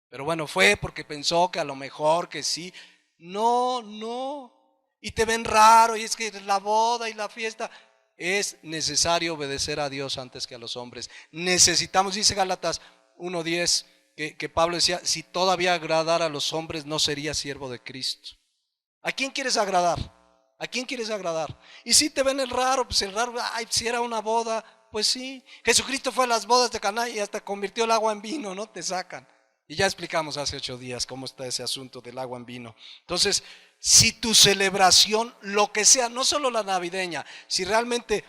Pero bueno, fue porque pensó que a lo mejor que sí. No. Y te ven raro y es que la boda y la fiesta. Es necesario obedecer a Dios antes que a los hombres. Necesitamos, dice Gálatas 1:10, que Pablo decía, si todavía agradara a los hombres no sería siervo de Cristo. ¿A quién quieres agradar? ¿A quién quieres agradar? Y si te ven el raro, pues el raro, si era una boda, pues sí. Jesucristo fue a las bodas de Caná y hasta convirtió el agua en vino, ¿no? Te sacan. Y ya explicamos hace 8 días cómo está ese asunto del agua en vino. Entonces, si tu celebración, lo que sea, no solo la navideña, si realmente,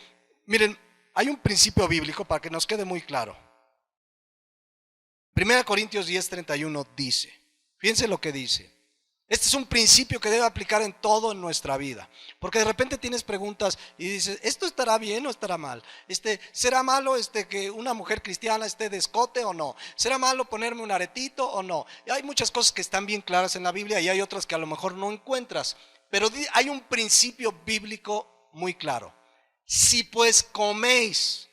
miren, hay un principio bíblico para que nos quede muy claro. 1 Corintios 10:31 dice, fíjense lo que dice. Este es un principio que debe aplicar en todo en nuestra vida. Porque de repente tienes preguntas y dices, ¿esto estará bien o estará mal? ¿Será malo que una mujer cristiana esté de escote o no? ¿Será malo ponerme un aretito o no? Y hay muchas cosas que están bien claras en la Biblia y hay otras que a lo mejor no encuentras. Pero hay un principio bíblico muy claro. Si pues coméis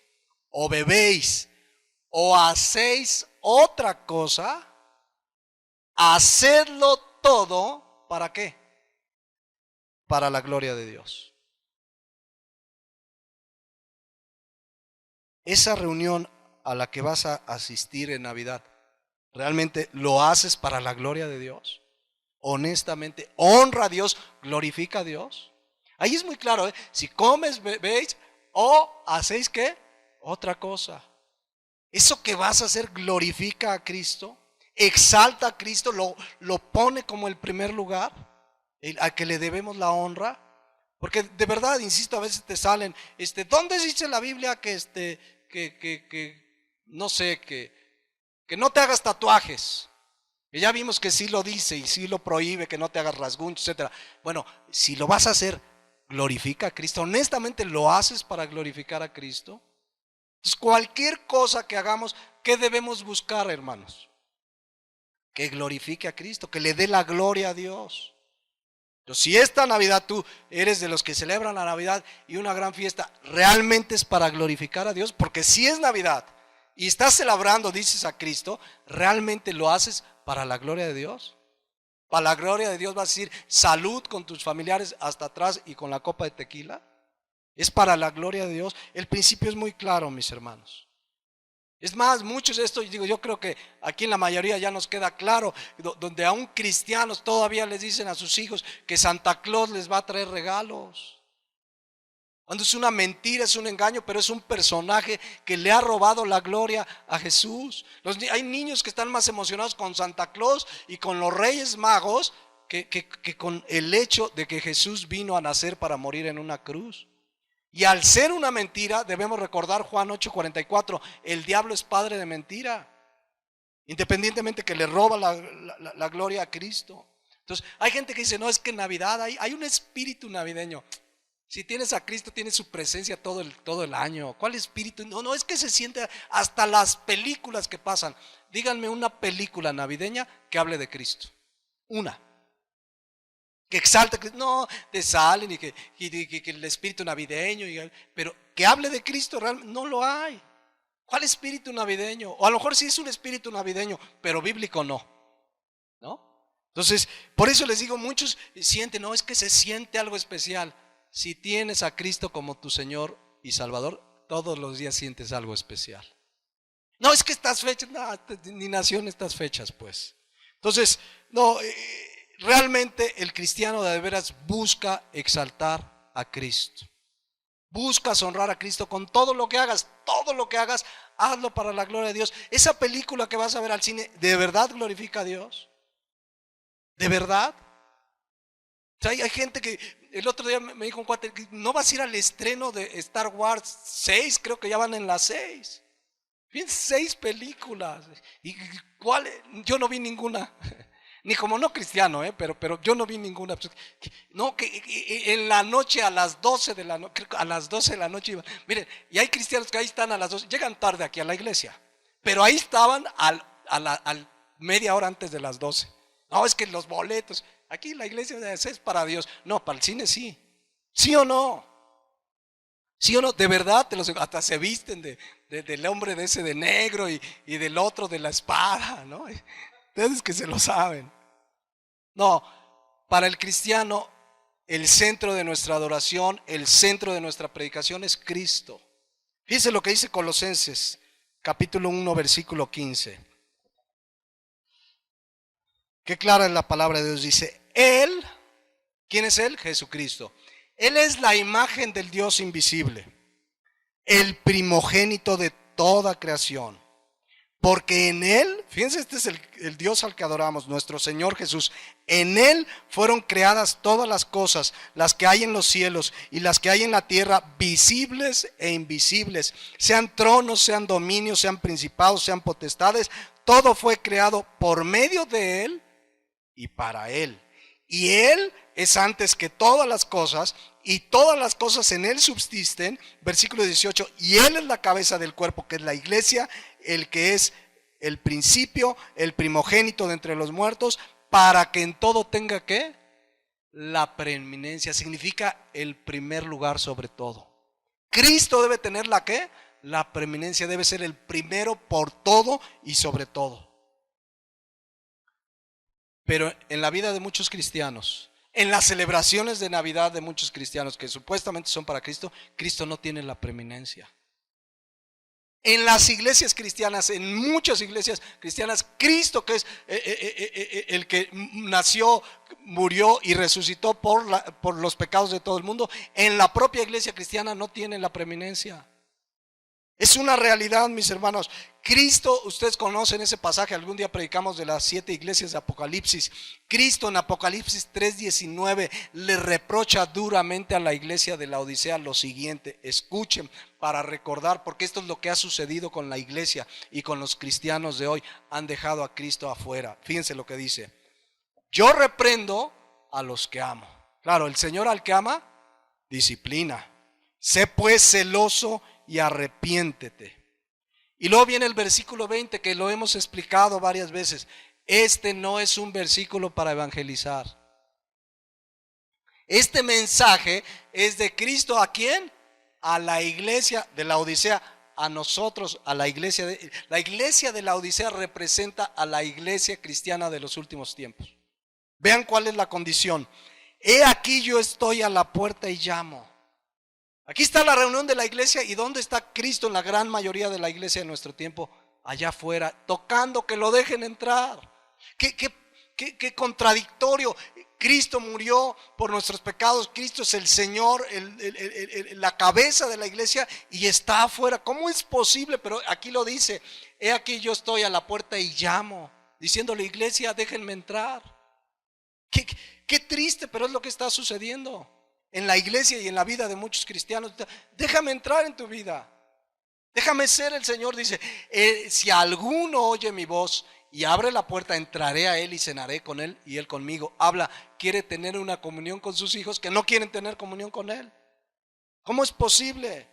o bebéis o hacéis otra cosa, hacedlo todo, ¿para qué? Para la gloria de Dios. Esa reunión a la que vas a asistir en Navidad, ¿realmente lo haces para la gloria de Dios? Honestamente, honra a Dios, glorifica a Dios. Ahí es muy claro, si comes, bebéis o hacéis ¿qué? Otra cosa. Eso que vas a hacer glorifica a Cristo. Exalta a Cristo, lo pone como el primer lugar, al que le debemos la honra. Porque de verdad, insisto, a veces te salen, ¿dónde dice la Biblia no sé, que no te hagas tatuajes? Que ya vimos que sí lo dice y sí lo prohíbe, que no te hagas rasguños, etcétera. Bueno, si lo vas a hacer, glorifica a Cristo. Honestamente, ¿lo haces para glorificar a Cristo? Entonces, cualquier cosa que hagamos, ¿qué debemos buscar, hermanos? Que glorifique a Cristo, que le dé la gloria a Dios. Entonces, si esta Navidad tú eres de los que celebran la Navidad y una gran fiesta, realmente es para glorificar a Dios, porque si es Navidad y estás celebrando, dices a Cristo, realmente lo haces para la gloria de Dios. Para la gloria de Dios vas a decir salud con tus familiares hasta atrás y con la copa de tequila. Es para la gloria de Dios. El principio es muy claro, mis hermanos. Es más, muchos de estos, yo creo que aquí en la mayoría ya nos queda claro, donde aún cristianos todavía les dicen a sus hijos que Santa Claus les va a traer regalos. Cuando es una mentira, es un engaño, pero es un personaje que le ha robado la gloria a Jesús. Hay niños que están más emocionados con Santa Claus y con los Reyes Magos que con el hecho de que Jesús vino a nacer para morir en una cruz. Y al ser una mentira, debemos recordar Juan 8:44, el diablo es padre de mentira, independientemente que le roba la gloria a Cristo. Entonces, hay gente que dice, no, es que en Navidad hay un espíritu navideño. Si tienes a Cristo, tienes su presencia todo el año. ¿Cuál espíritu? No, es que se siente hasta las películas que pasan. Díganme una película navideña que hable de Cristo. Una. Que exalte, no, te salen y que el espíritu navideño, pero que hable de Cristo realmente no lo hay. ¿Cuál espíritu navideño? O a lo mejor sí es un espíritu navideño, pero bíblico no. Entonces, por eso les digo, muchos sienten, no, es que se siente algo especial. Si tienes a Cristo como tu Señor y Salvador, todos los días sientes algo especial. No, es que estas fechas, no, ni nació en estas fechas, pues. Entonces, no, realmente el cristiano de veras busca exaltar a Cristo. Buscas honrar a Cristo con todo lo que hagas, hazlo para la gloria de Dios. Esa película que vas a ver al cine, ¿de verdad glorifica a Dios? ¿De verdad? O sea, hay gente que, el otro día me dijo un cuate, no vas a ir al estreno de Star Wars 6, creo que ya van en las 6. Bien, 6 películas. ¿Y cuál? Yo no vi ninguna. Ni como no cristiano, pero yo no vi ninguna. No, que en la noche a las 12 de la noche, a las 12 de la noche iban. Miren, y hay cristianos que ahí están a las 12, llegan tarde aquí a la iglesia, pero ahí estaban al media hora antes de las 12. No, es que los boletos, aquí la iglesia es para Dios. No, para el cine sí. ¿Sí o no? ¿Sí o no? De verdad, hasta se visten del hombre de ese de negro y del otro de la espada, ¿no? Ustedes que se lo saben. No, para el cristiano, el centro de nuestra adoración, el centro de nuestra predicación es Cristo. Fíjense lo que dice Colosenses, capítulo 1, versículo 15. Qué clara es la palabra de Dios. Dice, Él, ¿quién es Él? Jesucristo. Él es la imagen del Dios invisible, el primogénito de toda creación. Porque en Él, fíjense, este es el Dios al que adoramos, nuestro Señor Jesús. En Él fueron creadas todas las cosas, las que hay en los cielos y las que hay en la tierra, visibles e invisibles. Sean tronos, sean dominios, sean principados, sean potestades. Todo fue creado por medio de Él y para Él. Y Él es antes que todas las cosas, y todas las cosas en Él subsisten. Versículo 18, y Él es la cabeza del cuerpo, que es la iglesia, el que es el principio, el primogénito de entre los muertos, para que en todo tenga, ¿qué? La preeminencia. Significa el primer lugar sobre todo. Cristo debe tener la, ¿qué? La preeminencia, debe ser el primero por todo y sobre todo. Pero en la vida de muchos cristianos, en las celebraciones de Navidad de muchos cristianos que supuestamente son para Cristo, Cristo no tiene la preeminencia. En las iglesias cristianas, en muchas iglesias cristianas, Cristo, que es el que nació, murió y resucitó por los pecados de todo el mundo, en la propia iglesia cristiana no tiene la preeminencia. Es una realidad, mis hermanos. Cristo, ustedes conocen ese pasaje, algún día predicamos de las 7 iglesias de Apocalipsis. Cristo en Apocalipsis 3:19 le reprocha duramente a la iglesia de Laodicea lo siguiente. Escuchen para recordar, porque esto es lo que ha sucedido con la iglesia y con los cristianos de hoy. Han dejado a Cristo afuera. Fíjense lo que dice. Yo reprendo a los que amo. Claro, el Señor al que ama, disciplina. Sé pues celoso y arrepiéntete. Y luego viene el versículo 20, que lo hemos explicado varias veces. Este no es un versículo para evangelizar. Este mensaje es de Cristo, ¿a quién? A la iglesia de la Odisea, a nosotros, a la iglesia de la Odisea representa a la iglesia cristiana de los últimos tiempos. Vean cuál es la condición. He aquí yo estoy a la puerta y llamo. Aquí está la reunión de la iglesia, y ¿dónde está Cristo en la gran mayoría de la iglesia de nuestro tiempo? Allá afuera, tocando, que lo dejen entrar. Qué contradictorio. Cristo murió por nuestros pecados, Cristo es el Señor, la cabeza de la iglesia, y está afuera. ¿Cómo es posible? Pero aquí lo dice, he aquí yo estoy a la puerta y llamo, diciéndole, iglesia, déjenme entrar. Qué, qué triste, pero es lo que está sucediendo en la iglesia y en la vida de muchos cristianos. Déjame entrar en tu vida. Déjame ser el Señor, dice, si alguno oye mi voz y abre la puerta, entraré a él y cenaré con él y él conmigo. Habla, quiere tener una comunión con sus hijos que no quieren tener comunión con él. ¿Cómo es posible?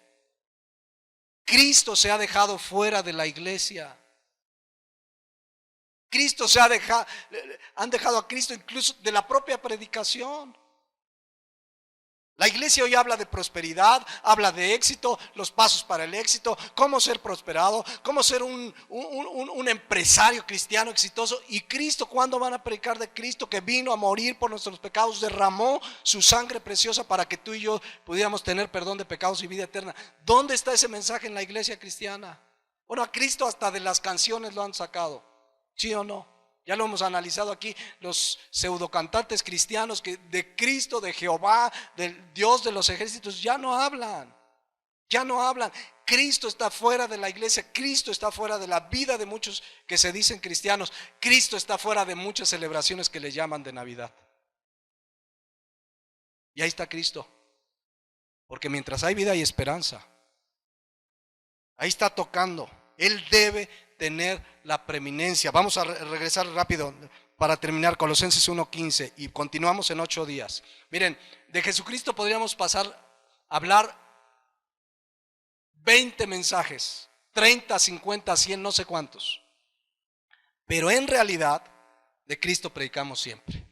Cristo se ha dejado fuera de la iglesia. Cristo se ha dejado, han dejado a Cristo incluso de la propia predicación. La iglesia hoy habla de prosperidad, habla de éxito, los pasos para el éxito, cómo ser prosperado, cómo ser un empresario cristiano exitoso. Y Cristo, ¿cuándo van a predicar de Cristo que vino a morir por nuestros pecados, derramó su sangre preciosa para que tú y yo pudiéramos tener perdón de pecados y vida eterna? ¿Dónde está ese mensaje en la iglesia cristiana? Bueno, a Cristo hasta de las canciones lo han sacado, ¿sí o no? Ya lo hemos analizado aquí, los pseudocantantes cristianos que de Cristo, de Jehová, del Dios de los ejércitos, ya no hablan. Ya no hablan. Cristo está fuera de la iglesia, Cristo está fuera de la vida de muchos que se dicen cristianos, Cristo está fuera de muchas celebraciones que le llaman de Navidad. Y ahí está Cristo. Porque mientras hay vida hay esperanza. Ahí está tocando. Él debe tener la preeminencia. Vamos a regresar rápido para terminar Colosenses 1:15 y continuamos en 8 días. Miren, de Jesucristo podríamos pasar a hablar 20 mensajes, 30, 50, 100, no sé cuántos. Pero en realidad, de Cristo predicamos siempre.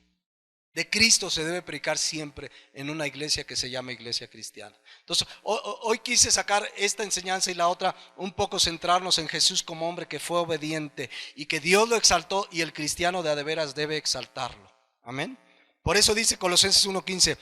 De Cristo se debe predicar siempre en una iglesia que se llama iglesia cristiana. Entonces, hoy quise sacar esta enseñanza y la otra, un poco centrarnos en Jesús como hombre que fue obediente y que Dios lo exaltó y el cristiano de a de veras debe exaltarlo. Amén. Por eso dice Colosenses 1:15,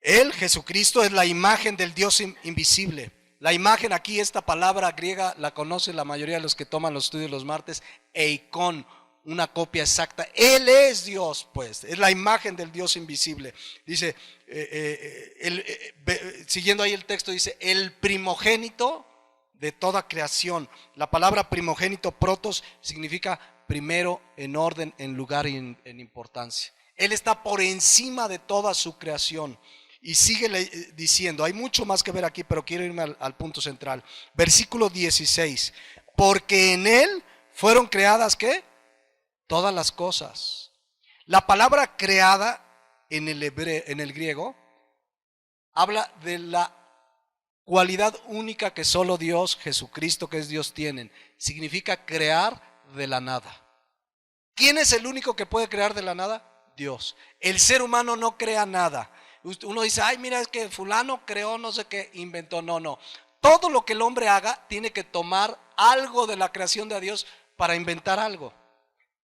Él, Jesucristo, es la imagen del Dios invisible. La imagen aquí, esta palabra griega la conoce la mayoría de los que toman los estudios los martes, eikon, una copia exacta. Él es Dios, pues, es la imagen del Dios invisible. Dice, siguiendo ahí el texto, dice, el primogénito de toda creación. La palabra primogénito, protos, significa primero en orden, en lugar y en importancia. Él está por encima de toda su creación. Y sigue diciendo, hay mucho más que ver aquí, pero quiero irme al punto central. Versículo 16, porque en Él fueron creadas, ¿qué? Todas las cosas. La palabra creada en el griego habla de la cualidad única que solo Dios, Jesucristo que es Dios, tienen. Significa crear de la nada. ¿Quién es el único que puede crear de la nada? Dios. El ser humano no crea nada. Uno dice, ay, mira, es que fulano creó no sé qué, inventó. No. Todo lo que el hombre haga tiene que tomar algo de la creación de Dios para inventar algo.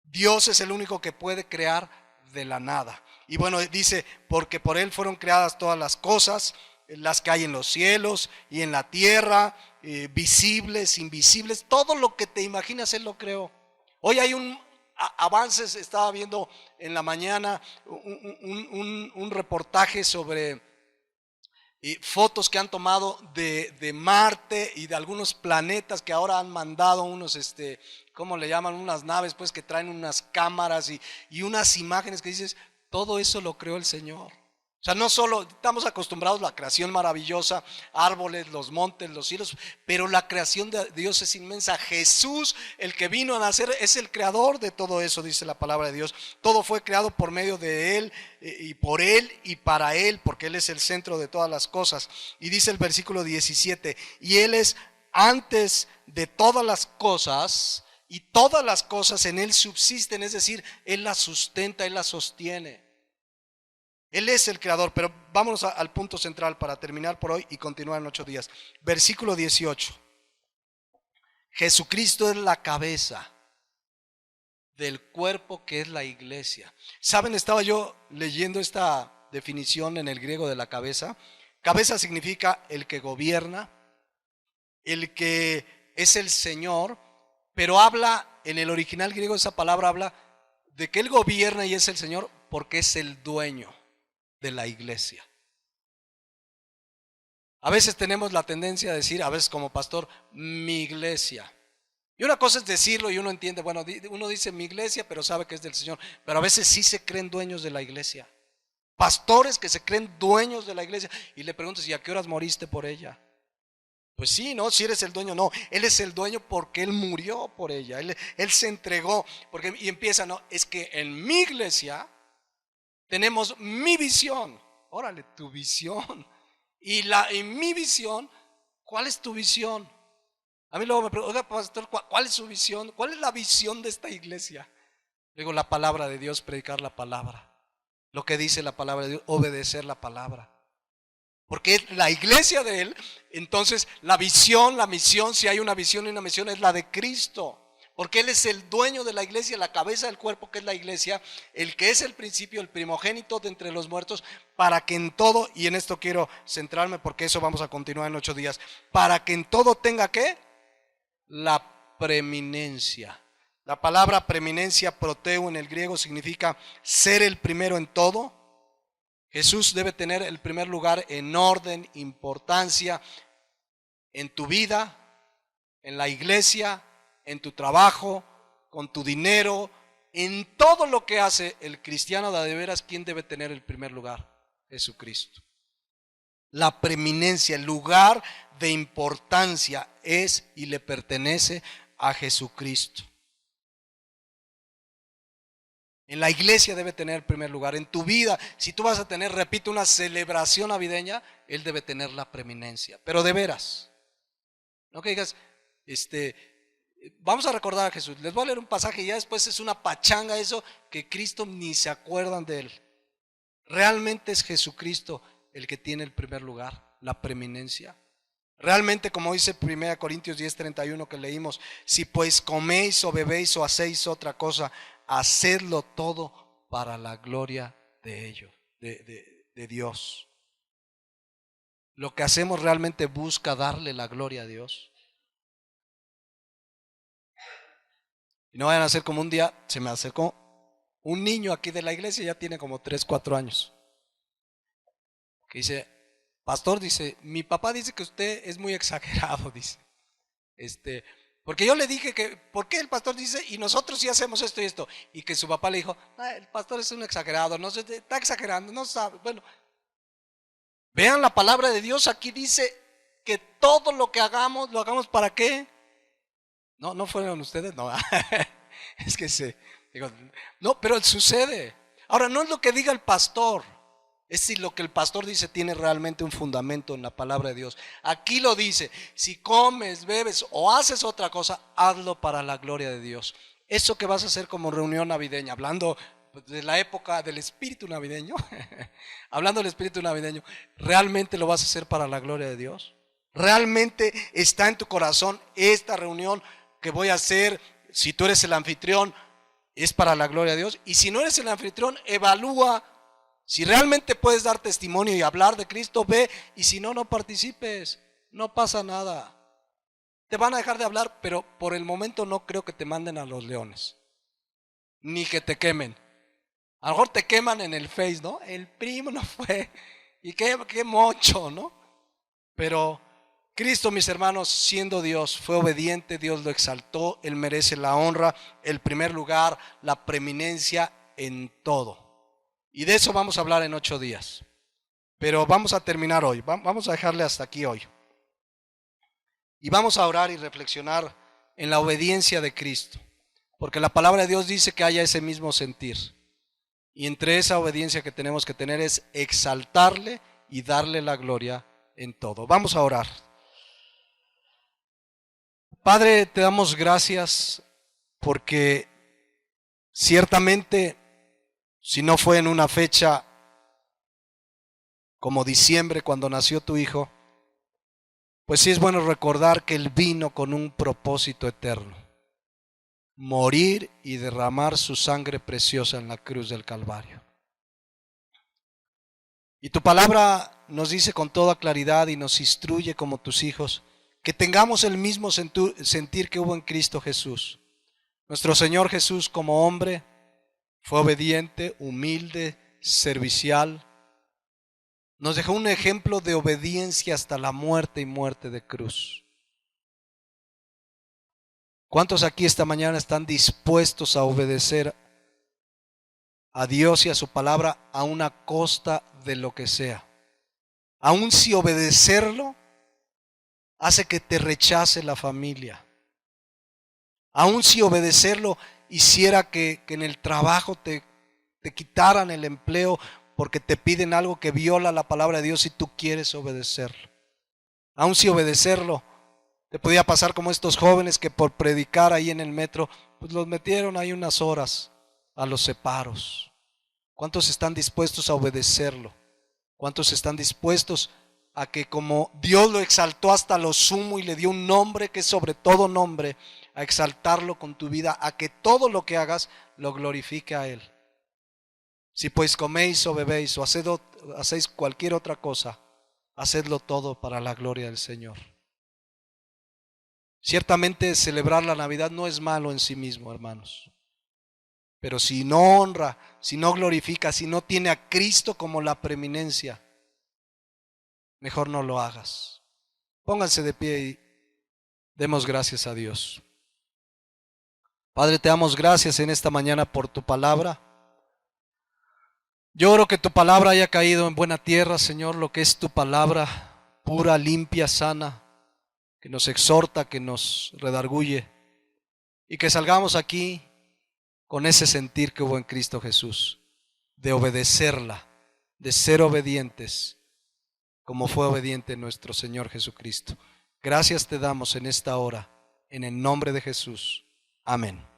Dios es el único que puede crear de la nada. Y bueno, dice, porque por Él fueron creadas todas las cosas, las que hay en los cielos y en la tierra, visibles, invisibles, todo lo que te imaginas Él lo creó. Hoy hay avances, estaba viendo en la mañana un reportaje sobre fotos que han tomado de Marte y de algunos planetas que ahora han mandado unos, ¿cómo le llaman? Unas naves pues que traen unas cámaras y unas imágenes que dices, todo eso lo creó el Señor. O sea, no solo estamos acostumbrados a la creación maravillosa, árboles, los montes, los cielos, pero la creación de Dios es inmensa. Jesús, el que vino a nacer, es el creador de todo eso, dice la palabra de Dios. Todo fue creado por medio de Él y por Él y para Él, porque Él es el centro de todas las cosas. Y dice el versículo 17, y Él es antes de todas las cosas, y todas las cosas en Él subsisten, es decir, Él las sustenta, Él las sostiene. Él es el creador, pero vámonos al punto central para terminar por hoy y continuar en 8 días. Versículo 18. Jesucristo es la cabeza del cuerpo que es la iglesia. ¿Saben? Estaba yo leyendo esta definición en el griego de la cabeza. Cabeza significa el que gobierna, el que es el Señor, pero habla, en el original griego esa palabra habla de que Él gobierna y es el Señor porque es el dueño de la iglesia. A veces tenemos la tendencia a decir, a veces como pastor, mi iglesia. Y una cosa es decirlo y uno entiende, bueno, uno dice mi iglesia, pero sabe que es del Señor. Pero a veces sí se creen dueños de la iglesia. Pastores que se creen dueños de la iglesia. Y le preguntas, ¿y a qué horas moriste por ella? Pues sí, no, si eres el dueño, no. Él es el dueño porque Él murió por ella. Él se entregó. Y empieza, no, es que en mi iglesia tenemos mi visión. Órale, tu visión. Y mi visión, ¿cuál es tu visión? A mí luego me preguntan, oiga, pastor, ¿cuál es su visión? ¿Cuál es la visión de esta iglesia? Digo, la palabra de Dios, predicar la palabra. Lo que dice la palabra de Dios, obedecer la palabra. Porque es la iglesia de Él. Entonces la visión, la misión, si hay una visión y una misión, es la de Cristo. Porque Él es el dueño de la iglesia, la cabeza del cuerpo que es la iglesia, el que es el principio, el primogénito de entre los muertos, para que en todo, y en esto quiero centrarme porque eso vamos a continuar en 8 días, para que en todo tenga ¿qué? La preeminencia. La palabra preeminencia, proteo en el griego, significa ser el primero en todo. Jesús debe tener el primer lugar en orden, importancia, en tu vida, en la iglesia, en tu trabajo, con tu dinero, en todo lo que hace el cristiano de veras. ¿Quién debe tener el primer lugar? Jesucristo. La preeminencia, el lugar de importancia es y le pertenece a Jesucristo. En la iglesia debe tener el primer lugar. En tu vida, si tú vas a tener, repito, una celebración navideña, Él debe tener la preeminencia. Pero de veras, no que digas, vamos a recordar a Jesús. Les voy a leer un pasaje y ya después es una pachanga eso, que Cristo ni se acuerdan de Él. Realmente es Jesucristo el que tiene el primer lugar, la preeminencia. Realmente, como dice 1 Corintios 10:31 que leímos, si pues coméis o bebéis o hacéis otra cosa, hacedlo todo para la gloria de ellos, de Dios. Lo que hacemos realmente busca darle la gloria a Dios. Y no vayan a ser como un día, se me acercó un niño aquí de la iglesia, ya tiene como 3, 4 años, que dice, pastor, dice, mi papá dice que usted es muy exagerado, dice. Porque yo le dije que, ¿por qué el pastor dice, y nosotros sí hacemos esto y esto? Y que su papá le dijo, el pastor es un exagerado, no se está exagerando, no sabe. Bueno, vean la palabra de Dios, aquí dice que todo lo que hagamos, lo hagamos ¿para qué? No fueron ustedes, no. Es que digo, no, pero sucede. Ahora, no es lo que diga el pastor, es si lo que el pastor dice tiene realmente un fundamento en la palabra de Dios. Aquí lo dice, si comes, bebes o haces otra cosa, hazlo para la gloria de Dios. Eso que vas a hacer como reunión navideña, hablando de la época del espíritu navideño, hablando del espíritu navideño, ¿realmente lo vas a hacer para la gloria de Dios? ¿Realmente está en tu corazón esta reunión que voy a hacer? Si tú eres el anfitrión, es para la gloria de Dios. Y si no eres el anfitrión, evalúa. Si realmente puedes dar testimonio y hablar de Cristo, ve. Y si no, no participes. No pasa nada. Te van a dejar de hablar, pero por el momento no creo que te manden a los leones. Ni que te quemen. A lo mejor te queman en el Face, ¿no? El primo no fue. Y qué mocho, ¿no? Pero Cristo, mis hermanos, siendo Dios, fue obediente, Dios lo exaltó, Él merece la honra, el primer lugar, la preeminencia en todo. Y de eso vamos a hablar en 8 días. Pero vamos a terminar hoy, vamos a dejarle hasta aquí hoy. Y vamos a orar y reflexionar en la obediencia de Cristo. Porque la palabra de Dios dice que haya ese mismo sentir. Y entre esa obediencia que tenemos que tener es exaltarle y darle la gloria en todo. Vamos a orar. Padre, te damos gracias porque ciertamente si no fue en una fecha como diciembre cuando nació tu hijo, pues sí es bueno recordar que Él vino con un propósito eterno: morir y derramar su sangre preciosa en la cruz del Calvario. Y tu palabra nos dice con toda claridad y nos instruye como tus hijos que tengamos el mismo sentir que hubo en Cristo Jesús. Nuestro Señor Jesús como hombre fue obediente, humilde, servicial. Nos dejó un ejemplo de obediencia hasta la muerte y muerte de cruz. ¿Cuántos aquí esta mañana están dispuestos a obedecer a Dios y a su palabra a una costa de lo que sea? Aun si obedecerlo hace que te rechace la familia. Aun si obedecerlo hiciera que en el trabajo te quitaran el empleo porque te piden algo que viola la palabra de Dios y tú quieres obedecerlo. Aun si obedecerlo te podía pasar como estos jóvenes que por predicar ahí en el metro, pues los metieron ahí unas horas a los separos. ¿Cuántos están dispuestos a obedecerlo? ¿Cuántos están dispuestos a que como Dios lo exaltó hasta lo sumo y le dio un nombre que es sobre todo nombre, a exaltarlo con tu vida, a que todo lo que hagas lo glorifique a Él? Si pues coméis o bebéis o hacéis cualquier otra cosa, hacedlo todo para la gloria del Señor. Ciertamente celebrar la Navidad no es malo en sí mismo, hermanos. Pero si no honra, si no glorifica, si no tiene a Cristo como la preeminencia, mejor no lo hagas. Pónganse de pie y demos gracias a Dios. Padre, te damos gracias en esta mañana por tu palabra. Yo oro que tu palabra haya caído en buena tierra, Señor, lo que es tu palabra, pura, limpia, sana, que nos exhorta, que nos redarguye, y que salgamos aquí con ese sentir que hubo en Cristo Jesús, de obedecerla, de ser obedientes, como fue obediente nuestro Señor Jesucristo. Gracias te damos en esta hora, en el nombre de Jesús. Amén.